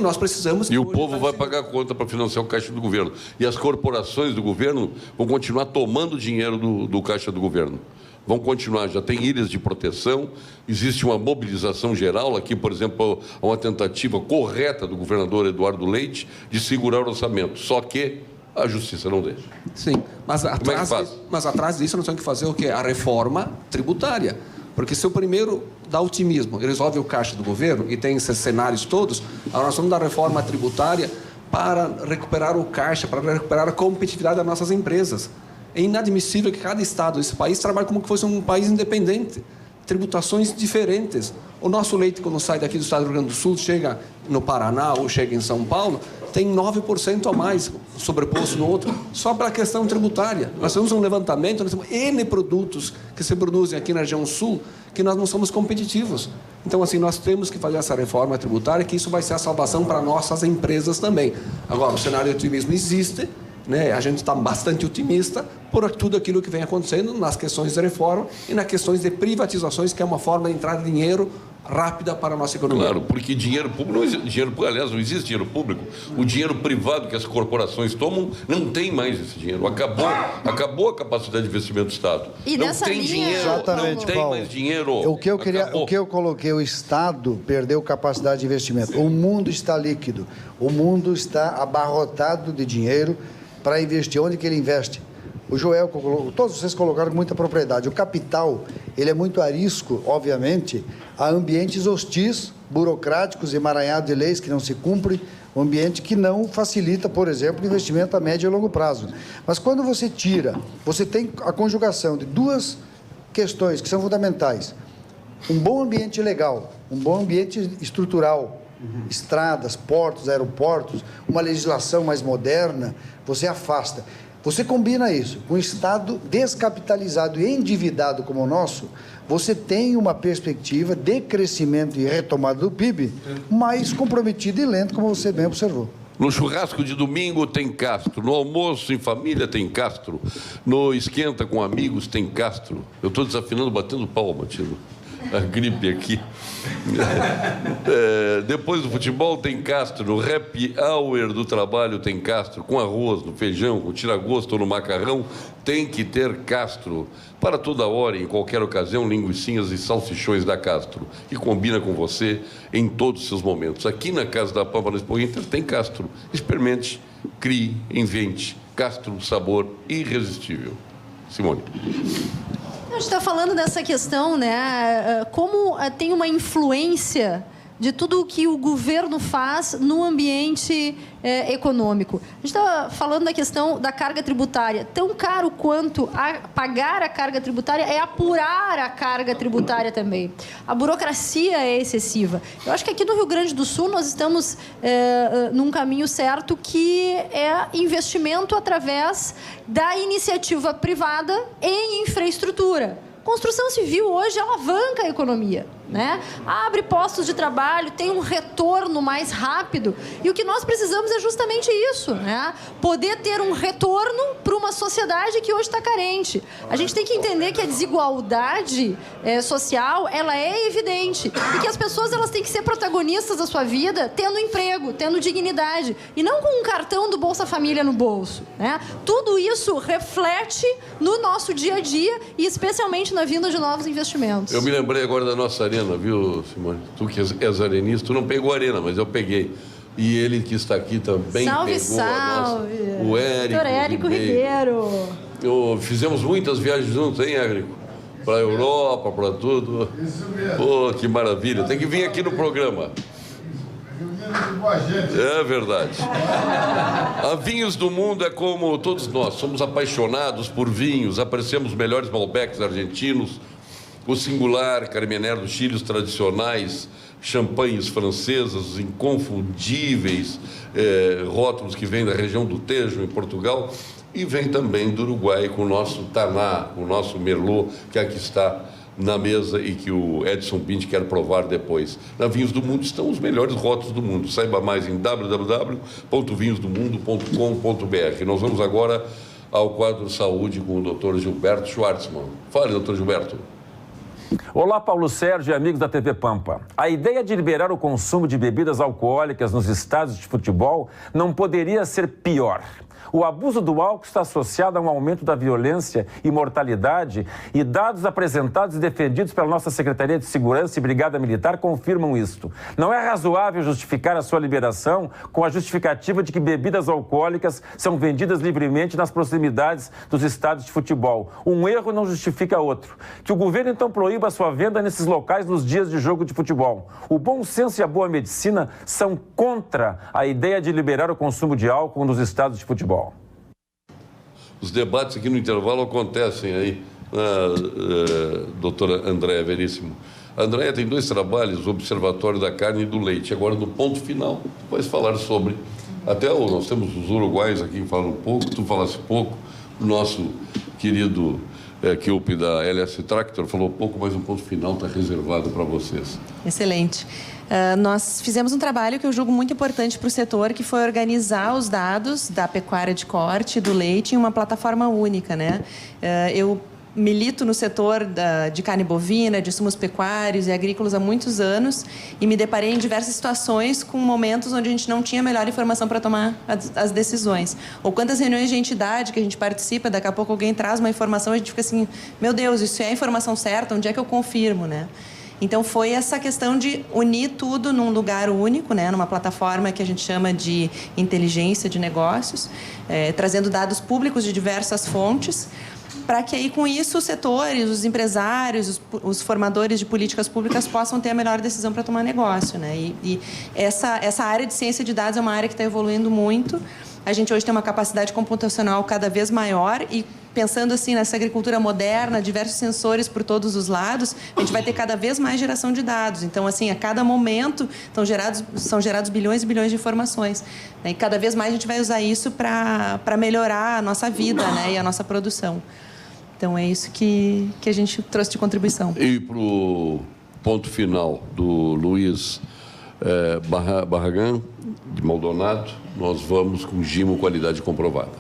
nós precisamos.
E o povo vai pagar a conta para financiar o caixa do governo. E as corporações do governo vão continuar tomando dinheiro do caixa do governo. Vão continuar, já tem ilhas de proteção, existe uma mobilização geral. Aqui, por exemplo, há uma tentativa correta do governador Eduardo Leite de segurar o orçamento, só que a justiça não deixa.
Sim, mas atrás disso nós temos que fazer o quê? A reforma tributária. Porque se o primeiro dá otimismo e resolve o caixa do governo, e tem esses cenários todos, agora nós vamos dar reforma tributária para recuperar o caixa, para recuperar a competitividade das nossas empresas. É inadmissível que cada estado desse país trabalhe como se fosse um país independente. Tributações diferentes. O nosso leite, quando sai daqui do estado do Rio Grande do Sul, chega no Paraná ou chega em São Paulo, tem 9% a mais sobreposto no outro, só para a questão tributária. Nós temos um levantamento, nós temos N produtos que se produzem aqui na região sul, que nós não somos competitivos. Então, assim, nós temos que fazer essa reforma tributária, que isso vai ser a salvação para nossas empresas também. Agora, o cenário de otimismo existe, né? A gente está bastante otimista por tudo aquilo que vem acontecendo nas questões de reforma e nas questões de privatizações, que é uma forma de entrar dinheiro rápida para a nossa economia.
Claro, porque dinheiro público não existe, aliás, não existe dinheiro público. O dinheiro privado que as corporações tomam, não tem mais esse dinheiro. Acabou a capacidade de investimento do Estado.
E
não
nessa
tem
linha,
dinheiro,
exatamente,
não tem
Paulo,
mais dinheiro.
O que eu coloquei, o Estado perdeu capacidade de investimento. O mundo está líquido. O mundo está abarrotado de dinheiro para investir. Onde que ele investe? O Joel, todos vocês colocaram com muita propriedade. O capital, ele é muito arisco, obviamente, a ambientes hostis, burocráticos, emaranhados de leis que não se cumprem, um ambiente que não facilita, por exemplo, investimento a médio e longo prazo. Mas quando você tira, você tem a conjugação de duas questões que são fundamentais. Um bom ambiente legal, um bom ambiente estrutural, estradas, portos, aeroportos, uma legislação mais moderna, você afasta. Você combina isso com um Estado descapitalizado e endividado como o nosso, você tem uma perspectiva de crescimento e retomada do PIB mais comprometida e lenta, como você bem observou.
No churrasco de domingo tem Castro, no almoço em família tem Castro, no esquenta com amigos tem Castro. Eu estou desafinando, batendo palma, tio. A gripe aqui. Depois do futebol tem Castro, no happy hour do trabalho tem Castro, com arroz, no feijão, com tira-gosto ou no macarrão, tem que ter Castro. Para toda hora, em qualquer ocasião, linguicinhas e salsichões da Castro, que combina com você em todos os seus momentos. Aqui na Casa da Pampa, no Expo Inter, tem Castro. Experimente, crie, invente. Castro, sabor irresistível. Simone.
A gente está falando dessa questão, né? Como tem uma influência de tudo o que o governo faz no ambiente econômico. A gente está falando da questão da carga tributária. Tão caro quanto pagar a carga tributária é apurar a carga tributária também. A burocracia é excessiva. Eu acho que aqui no Rio Grande do Sul nós estamos num caminho certo, que é investimento através da iniciativa privada em infraestrutura. Construção civil hoje alavanca a economia, né? Abre postos de trabalho, tem um retorno mais rápido. E o que nós precisamos é justamente isso, né? Poder ter um retorno para uma sociedade que hoje está carente. A gente tem que entender que a desigualdade social, ela é evidente. E que as pessoas, elas têm que ser protagonistas da sua vida, tendo emprego, tendo dignidade. E não com um cartão do Bolsa Família no bolso, né? Tudo isso reflete no nosso dia a dia e especialmente na vinda de novos investimentos.
Eu me lembrei agora da nossa arena, viu, Simone? Tu que és arenista, tu não pegou a arena, mas eu peguei. E ele que está aqui também
salve,
pegou
salve.
A nossa. O
Érico Ribeiro.
Fizemos muitas viagens juntos, hein, Érico? Para a Europa, para tudo. Pô, que maravilha. Tem que vir aqui no programa. É verdade. A Vinhos do Mundo é como todos nós, somos apaixonados por vinhos, apreciamos os melhores Malbecs argentinos, o singular Carmener do Chile, os tradicionais champanhes francesas, os inconfundíveis rótulos que vêm da região do Tejo, em Portugal, e vem também do Uruguai com o nosso Taná, o nosso Merlot, que aqui está na mesa e que o Edson Pinto quer provar depois. Na Vinhos do Mundo estão os melhores rótulos do mundo. Saiba mais em www.vinhosdomundo.com.br. Nós vamos agora ao quadro Saúde com o Dr. Gilberto Schwartzman. Fale, Dr. Gilberto.
Olá, Paulo Sérgio e amigos da TV Pampa. A ideia de liberar o consumo de bebidas alcoólicas nos estádios de futebol não poderia ser pior. O abuso do álcool está associado a um aumento da violência e mortalidade, e dados apresentados e defendidos pela nossa Secretaria de Segurança e Brigada Militar confirmam isto. Não é razoável justificar a sua liberação com a justificativa de que bebidas alcoólicas são vendidas livremente nas proximidades dos estádios de futebol. Um erro não justifica outro. Que o governo então proíba a sua venda nesses locais nos dias de jogo de futebol. O bom senso e a boa medicina são contra a ideia de liberar o consumo de álcool nos estádios de futebol.
Os debates aqui no intervalo acontecem aí, doutora Andréa Veríssimo. A Andréia tem 2 trabalhos, o Observatório da Carne e do Leite. Agora, no ponto final, vai falar sobre... Até nós temos os uruguaios aqui que falam um pouco, tu falasse pouco, o nosso querido Kilpe da LS Tractor falou pouco, mas o ponto final está reservado para vocês.
Excelente. Nós fizemos um trabalho que eu julgo muito importante para o setor, que foi organizar os dados da pecuária de corte e do leite em uma plataforma única, né? Eu milito no setor de carne bovina, de insumos pecuários e agrícolas há muitos anos e me deparei em diversas situações com momentos onde a gente não tinha a melhor informação para tomar as decisões. Ou quantas reuniões de entidade que a gente participa, daqui a pouco alguém traz uma informação e a gente fica assim, meu Deus, isso é a informação certa? Onde é que eu confirmo, né? Então, foi essa questão de unir tudo num lugar único, né? Numa plataforma que a gente chama de inteligência de negócios, trazendo dados públicos de diversas fontes, para que aí, com isso, os setores, os empresários, os formadores de políticas públicas possam ter a melhor decisão para tomar negócio, né? E essa área de ciência de dados é uma área que está evoluindo muito. A gente hoje tem uma capacidade computacional cada vez maior e, pensando assim nessa agricultura moderna, diversos sensores por todos os lados, a gente vai ter cada vez mais geração de dados. Então, assim, a cada momento são gerados bilhões e bilhões de informações. Né? E cada vez mais a gente vai usar isso para melhorar a nossa vida, né? E a nossa produção. Então, é isso que a gente trouxe de contribuição.
E para o ponto final do Luiz Barragan, de Maldonado, nós vamos com Gimo qualidade comprovada.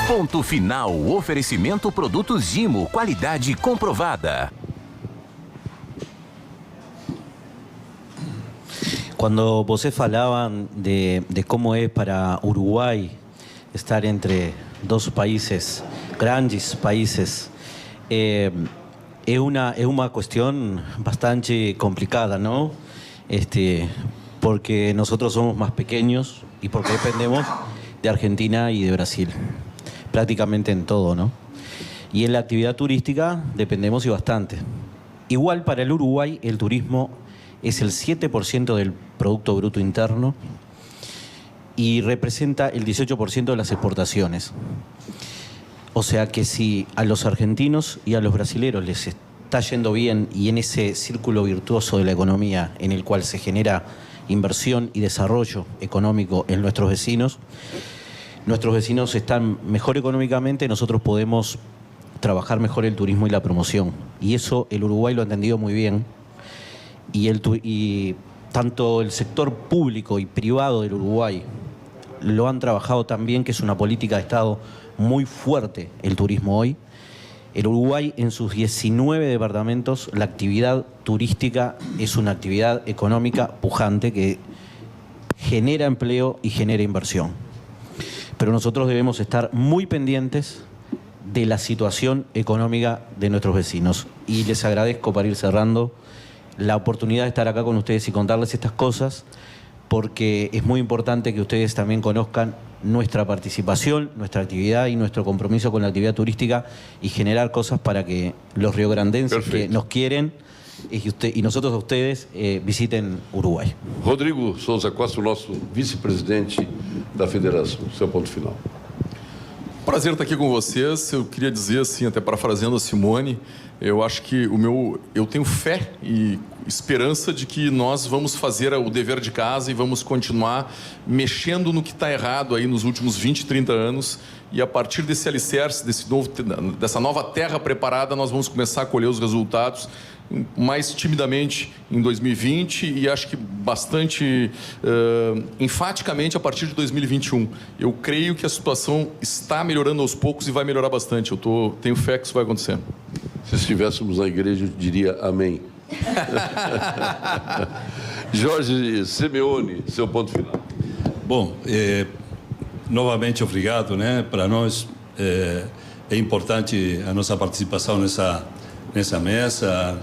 Ponto final, oferecimento produtos Gimo, qualidade comprovada.
Quando vocês falavam de como é para Uruguai estar entre 2 países, grandes países, é uma questão bastante complicada, não? Porque nosotros somos más pequeños y porque dependemos de Argentina y de Brasil, prácticamente en todo, ¿no? Y en la actividad turística dependemos y bastante. Igual para el Uruguay el turismo es el 7% del Producto Bruto Interno y representa el 18% de las exportaciones. O sea que si a los argentinos y a los brasileros les está yendo bien y en ese círculo virtuoso de la economía en el cual se genera inversión y desarrollo económico en nuestros vecinos están mejor económicamente, nosotros podemos trabajar mejor el turismo y la promoción. Y eso el Uruguay lo ha entendido muy bien. Y tanto el sector público y privado del Uruguay lo han trabajado también, que es una política de Estado muy fuerte el turismo hoy. El Uruguay, en sus 19 departamentos, la actividad turística es una actividad económica pujante que genera empleo y genera inversión. Pero nosotros debemos estar muy pendientes de la situación económica de nuestros vecinos. Y les agradezco, para ir cerrando, la oportunidad de estar acá con ustedes y contarles estas cosas, porque es muy importante que ustedes también conozcan nuestra participación, nuestra actividad y nuestro compromiso con la actividad turística y generar cosas para que los riograndenses que nos quieren y nosotros a ustedes visiten Uruguai.
Rodrigo Souza Costa, o nosso vice-presidente da federação, seu ponto final.
Prazer estar aqui com vocês. Eu queria dizer assim, até parafraseando a Simone, eu acho que eu tenho fé e esperança de que nós vamos fazer o dever de casa e vamos continuar mexendo no que está errado aí nos últimos 20, 30 anos, e a partir desse alicerce, dessa nova terra preparada, nós vamos começar a colher os resultados mais timidamente em 2020 e acho que bastante enfaticamente a partir de 2021. Eu creio que a situação está melhorando aos poucos e vai melhorar bastante. Tenho fé que isso vai acontecer.
Se estivéssemos na igreja, eu diria amém. Jorge Simeone, seu ponto final.
Bom, novamente obrigado, né? Para nós é importante a nossa participação nessa mesa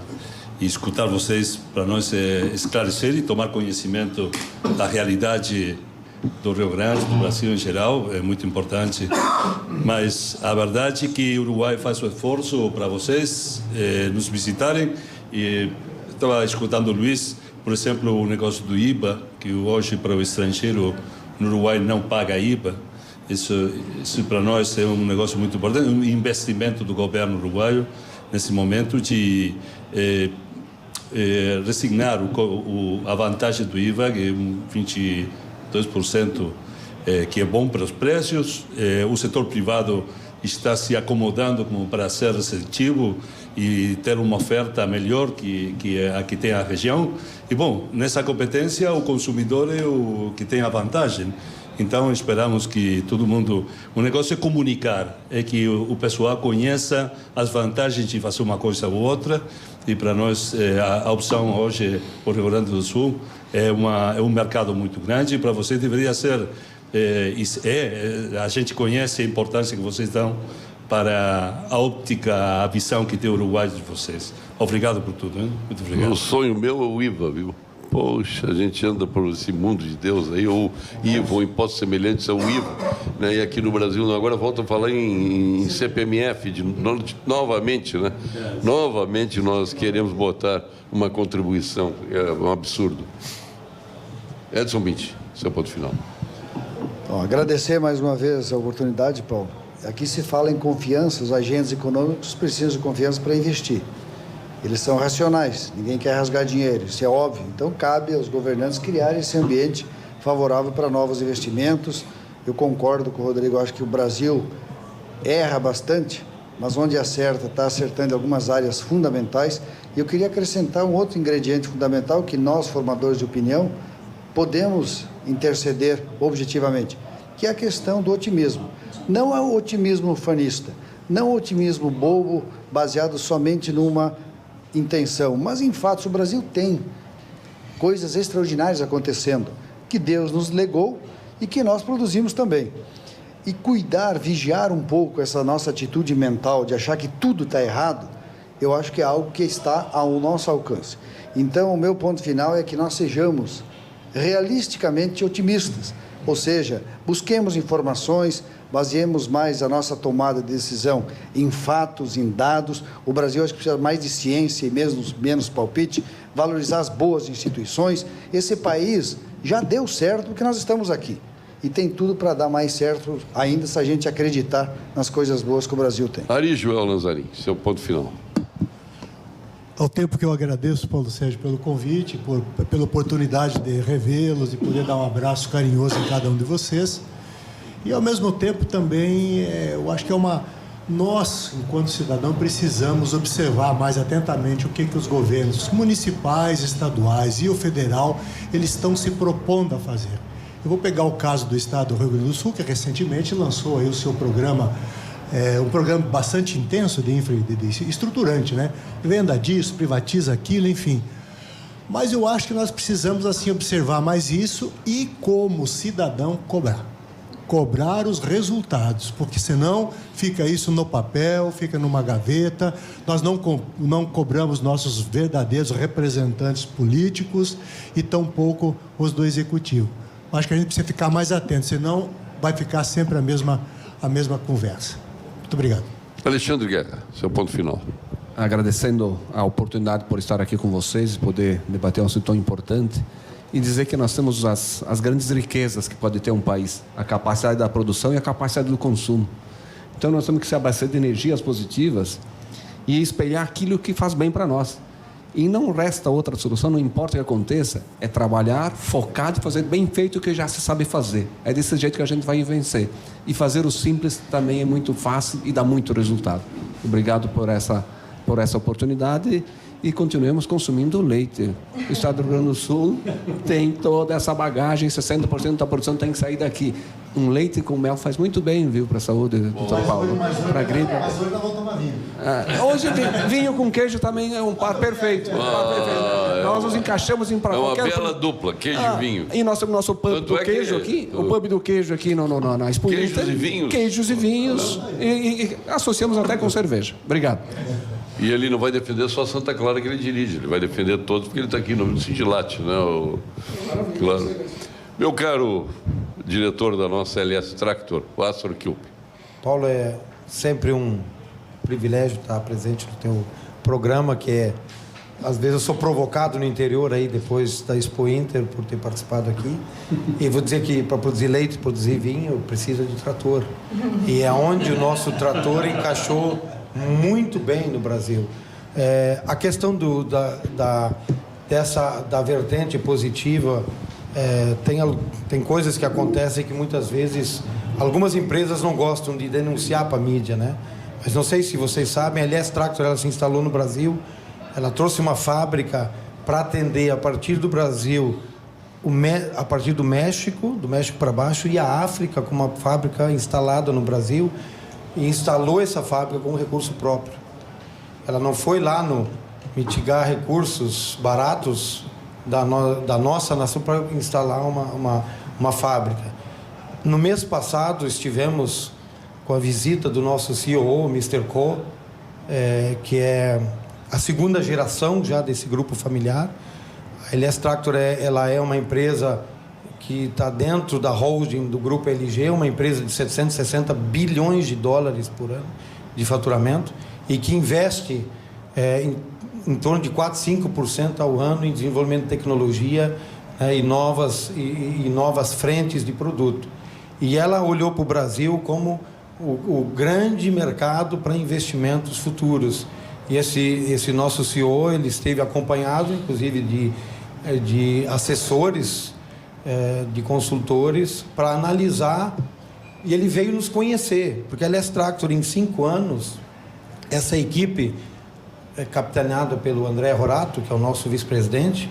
e escutar vocês, para nós esclarecer e tomar conhecimento da realidade do Rio Grande, do Brasil em geral, é muito importante. Mas a verdade é que o Uruguai faz o esforço para vocês nos visitarem. E estava escutando o Luiz, por exemplo, o negócio do IVA, que hoje para o estrangeiro no Uruguai não paga IVA. Isso para nós é um negócio muito importante, um investimento do governo uruguaio. nesse momento de resignar a vantagem do IVA, que é 22%, que é bom para os preços. O setor privado está se acomodando como para ser receptivo e ter uma oferta melhor que a que tem a região. E, bom, nessa competência, o consumidor é o que tem a vantagem. Então, esperamos que todo mundo... O negócio é comunicar, é que o pessoal conheça as vantagens de fazer uma coisa ou outra. E, para nós, a opção hoje, o Rio Grande do Sul, é um mercado muito grande. E para você deveria ser... a gente conhece a importância que vocês dão para a óptica, a visão que tem o Uruguai de vocês. Obrigado por tudo, hein? Muito obrigado.
O sonho meu é o IVA, viu? Poxa, a gente anda por esse mundo de Deus aí, ou IVA, ou impostos semelhantes ao IVA, né? E aqui no Brasil, agora volto a falar em CPMF, novamente, né? Novamente nós queremos botar uma contribuição, é um absurdo. Edson Bitch, seu ponto final.
Bom, agradecer mais uma vez a oportunidade, Paulo. Aqui se fala em confiança, os agentes econômicos precisam de confiança para investir. Eles são racionais, ninguém quer rasgar dinheiro, isso é óbvio. Então, cabe aos governantes criarem esse ambiente favorável para novos investimentos. Eu concordo com o Rodrigo, acho que o Brasil erra bastante, mas onde acerta, está acertando em algumas áreas fundamentais. E eu queria acrescentar um outro ingrediente fundamental que nós, formadores de opinião, podemos interceder objetivamente, que é a questão do otimismo. Não é o otimismo ufanista, não o otimismo bobo, baseado somente numa intenção, mas em fatos o Brasil tem coisas extraordinárias acontecendo, que Deus nos legou e que nós produzimos também. E cuidar, vigiar um pouco essa nossa atitude mental de achar que tudo está errado, eu acho que é algo que está ao nosso alcance. Então, o meu ponto final é que nós sejamos realisticamente otimistas, ou seja, busquemos informações, baseemos mais a nossa tomada de decisão em fatos, em dados. O Brasil acho que precisa mais de ciência e menos palpite, valorizar as boas instituições. Esse país já deu certo porque nós estamos aqui. E tem tudo para dar mais certo ainda se a gente acreditar nas coisas boas que o Brasil tem.
Ari Joel Lanzarin, seu ponto final.
Ao tempo que eu agradeço, Paulo Sérgio, pelo convite, pela oportunidade de revê-los e poder dar um abraço carinhoso em cada um de vocês. E, ao mesmo tempo, também, eu acho que nós, enquanto cidadão, precisamos observar mais atentamente o que os governos municipais, estaduais e o federal, eles estão se propondo a fazer. Eu vou pegar o caso do estado do Rio Grande do Sul, que recentemente lançou aí o seu programa, um programa bastante intenso de estruturante, né? Venda disso, privatiza aquilo, enfim. Mas eu acho que nós precisamos, assim, observar mais isso e, como cidadão, cobrar os resultados, porque senão fica isso no papel, fica numa gaveta, nós não cobramos nossos verdadeiros representantes políticos e tampouco os do executivo. Acho que a gente precisa ficar mais atento, senão vai ficar sempre a mesma conversa. Muito obrigado.
Alexandre Guerra, seu ponto final.
Agradecendo a oportunidade por estar aqui com vocês e poder debater um assunto tão importante e dizer que nós temos as grandes riquezas que pode ter um país, a capacidade da produção e a capacidade do consumo. Então nós temos que se abastecer de energias positivas e espelhar aquilo que faz bem para nós. E não resta outra solução, não importa o que aconteça, é trabalhar focado e fazer bem feito o que já se sabe fazer. É desse jeito que a gente vai vencer. E fazer o simples também é muito fácil e dá muito resultado. Obrigado por essa oportunidade e continuemos consumindo leite. O estado do Rio Grande do Sul tem toda essa bagagem, 60% da produção tem que sair daqui. Um leite com mel faz muito bem, viu, para a saúde do São Paulo, para a gripe.
Mas hoje nós vamos tomar vinho.
Hoje vinho com queijo também é um par perfeito. Nós nos encaixamos em
para qualquer... É uma bela dupla, queijo e vinho.
E nosso pub do queijo aqui, o pub do queijo aqui na Expointer.
Queijos e vinhos.
Queijos e vinhos. E associamos até com cerveja. Obrigado.
E ele não vai defender só Santa Clara que ele dirige, ele vai defender todos porque ele está aqui em nome do Sindilate, né? Claro. Meu caro diretor da nossa LS Tractor, o Astor Kilp.
Paulo, é sempre um privilégio estar presente no teu programa, que é... Às vezes eu sou provocado no interior aí, depois da Expo Inter, por ter participado aqui. E vou dizer que para produzir leite, produzir vinho, precisa de trator. E é onde o nosso trator encaixou muito bem no Brasil. A questão da vertente positiva, tem coisas que acontecem que muitas vezes algumas empresas não gostam de denunciar para a mídia, né? Mas não sei se vocês sabem, a LS Tractor, ela se instalou no Brasil, ela trouxe uma fábrica para atender a partir do Brasil, a partir do México para baixo, e a África, com uma fábrica instalada no Brasil, e instalou essa fábrica com recurso próprio. Ela não foi lá no mitigar recursos baratos da nossa nação para instalar uma fábrica. No mês passado, estivemos com a visita do nosso CEO, Mr. Ko, que é a segunda geração já desse grupo familiar. A LS Tractor ela é uma empresa que está dentro da holding do grupo LG, uma empresa de 760 bilhões de dólares por ano de faturamento e que investe em torno de 4, 5% ao ano em desenvolvimento de tecnologia e novas frentes de produto. E ela olhou para o Brasil como o grande mercado para investimentos futuros. E esse nosso CEO, ele esteve acompanhado, inclusive, de assessores, de consultores, para analisar, e ele veio nos conhecer, porque a LS Tractor, em 5 anos, essa equipe, capitaneada pelo André Horato, que é o nosso vice-presidente,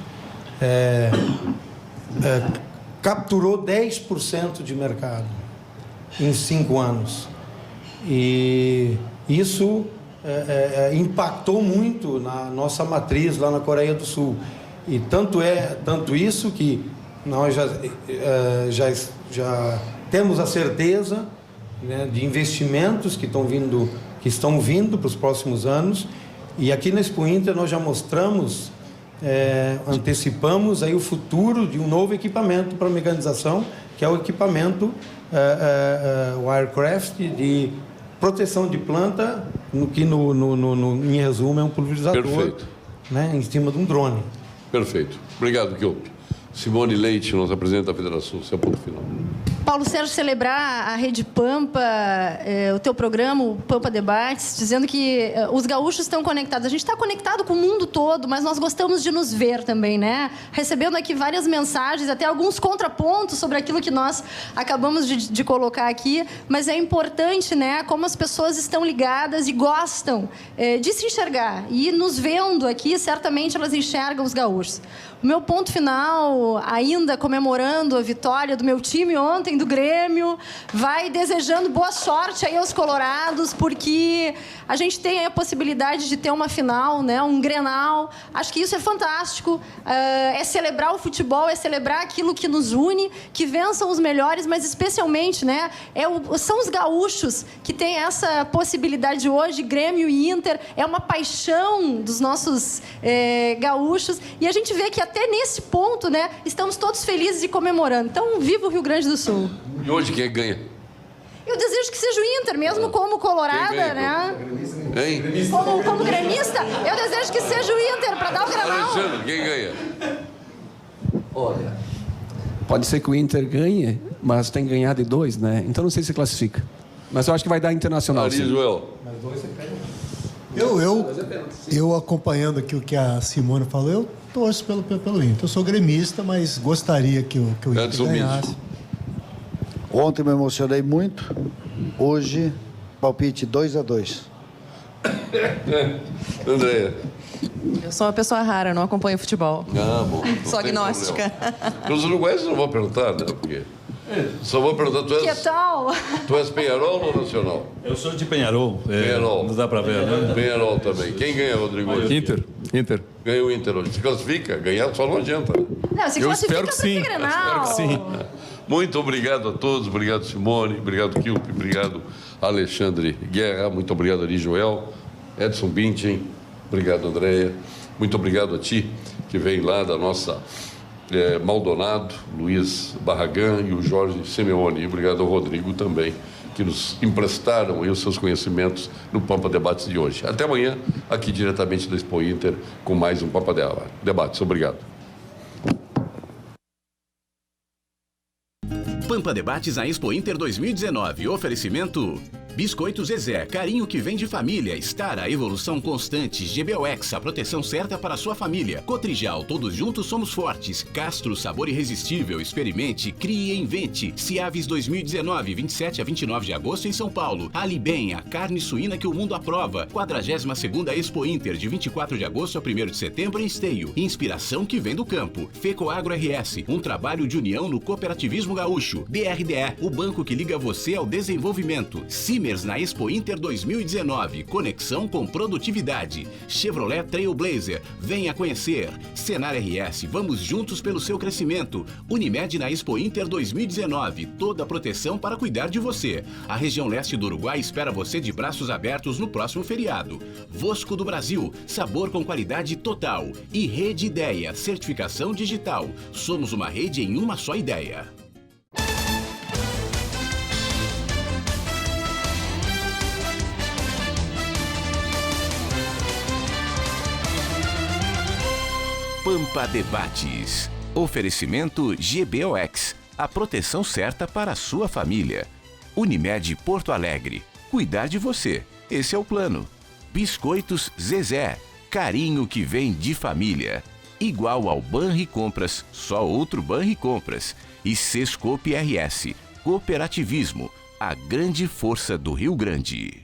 capturou 10% de mercado em 5 anos. E isso impactou muito na nossa matriz lá na Coreia do Sul. E tanto isso que nós já temos a certeza, né, de investimentos que estão vindo para os próximos anos. E aqui na Expo Inter nós já mostramos, antecipamos aí o futuro de um novo equipamento para mecanização, que é o equipamento Wirecraft de proteção de planta, que em resumo é um pulverizador. Perfeito. Né, em cima de um drone.
Perfeito. Obrigado, Kilp. Simone Leite, nossa presidente da Federação, seu ponto final.
Paulo Sérgio, celebrar a Rede Pampa, o teu programa, o Pampa Debates, dizendo que os gaúchos estão conectados. A gente está conectado com o mundo todo, mas nós gostamos de nos ver também, né? Recebendo aqui várias mensagens, até alguns contrapontos sobre aquilo que nós acabamos de colocar aqui, mas é importante, né, como as pessoas estão ligadas e gostam de se enxergar. E nos vendo aqui, certamente elas enxergam os gaúchos. O meu ponto final, ainda comemorando a vitória do meu time ontem, do Grêmio, vai desejando boa sorte aí aos colorados, porque a gente tem a possibilidade de ter uma final, né, um Grenal. Acho que isso é fantástico. É celebrar o futebol, é celebrar aquilo que nos une, que vençam os melhores, mas especialmente, né, são os gaúchos que têm essa possibilidade hoje. Grêmio e Inter é uma paixão dos nossos gaúchos, e a gente vê que até nesse ponto, né, estamos todos felizes e comemorando. Então, viva o Rio Grande do Sul.
E hoje quem ganha?
Eu desejo que seja o Inter, mesmo como colorada, ganha, né?
Hein?
Como gremista, eu desejo que seja o Inter para dar o Grenal.
Alexandre, quem ganha?
Olha, pode ser que o Inter ganhe, mas tem que ganhar de 2, né? Então não sei se classifica. Mas eu acho que vai dar Internacional.
Ari, Joel.
Mas 2 você pega.
Eu acompanhando aqui o que a Simone falou, eu torço pelo Inter. Eu sou gremista, mas gostaria que o Inter ganhasse.
Ontem me emocionei muito. Hoje, palpite 2-2.
Andréia.
Eu sou uma pessoa rara, não acompanho futebol.
Ah, bom.
Sou agnóstica.
Os uruguaios não vão perguntar, né? Porque só vou perguntar,
Que tal?
Tu és Penharol ou Nacional?
Eu sou de Penharol.
Penharol.
Não dá para ver, né?
Penharol também. Quem ganha, Rodrigo?
Inter.
Ganha o Inter hoje. Se classifica? Ganhar só não adianta.
Não, se
Eu
classifica
espero que sim.
Grenal.
Espero que sim.
Muito obrigado a todos. Obrigado, Simone. Obrigado, Kilp. Obrigado, Alexandre Guerra. Muito obrigado, Ari Joel. Edson Bintin. Obrigado, Andréia. Muito obrigado a ti, que vem lá da nossa Maldonado, Luiz Barragan e o Jorge Simeone. E obrigado ao Rodrigo também, que nos emprestaram aí os seus conhecimentos no Pampa Debates de hoje. Até amanhã, aqui diretamente da Expo Inter, com mais um Pampa Debates. Obrigado.
Pampa Debates à Expo Inter 2019. Oferecimento Biscoitos Zezé, carinho que vem de família. Star, a evolução constante. GBOX, a proteção certa para a sua família. Cotrijal, todos juntos somos fortes. Castro, sabor irresistível. Experimente, crie e invente. Ciaves 2019, 27 a 29 de agosto em São Paulo. Ali Bem, a carne suína que o mundo aprova. 42ª Expo Inter, de 24 de agosto a 1º de setembro em Esteio. Inspiração que vem do campo. FECOAGRO RS, um trabalho de união no cooperativismo gaúcho. BRDE, o banco que liga você ao desenvolvimento. Na Expo Inter 2019, conexão com produtividade. Chevrolet Trailblazer, venha conhecer. Senar RS, vamos juntos pelo seu crescimento. Unimed na Expo Inter 2019, toda a proteção para cuidar de você. A região leste do Uruguai espera você de braços abertos no próximo feriado. Vosco do Brasil, sabor com qualidade total. E Rede Ideia, certificação digital. Somos uma rede em uma só ideia. Pampa Debates. Oferecimento GBOX, a proteção certa para a sua família. Unimed Porto Alegre, cuidar de você, esse é o plano. Biscoitos Zezé, carinho que vem de família. Igual ao Banricompras, só outro Banricompras. E Sescope RS, cooperativismo, a grande força do Rio Grande.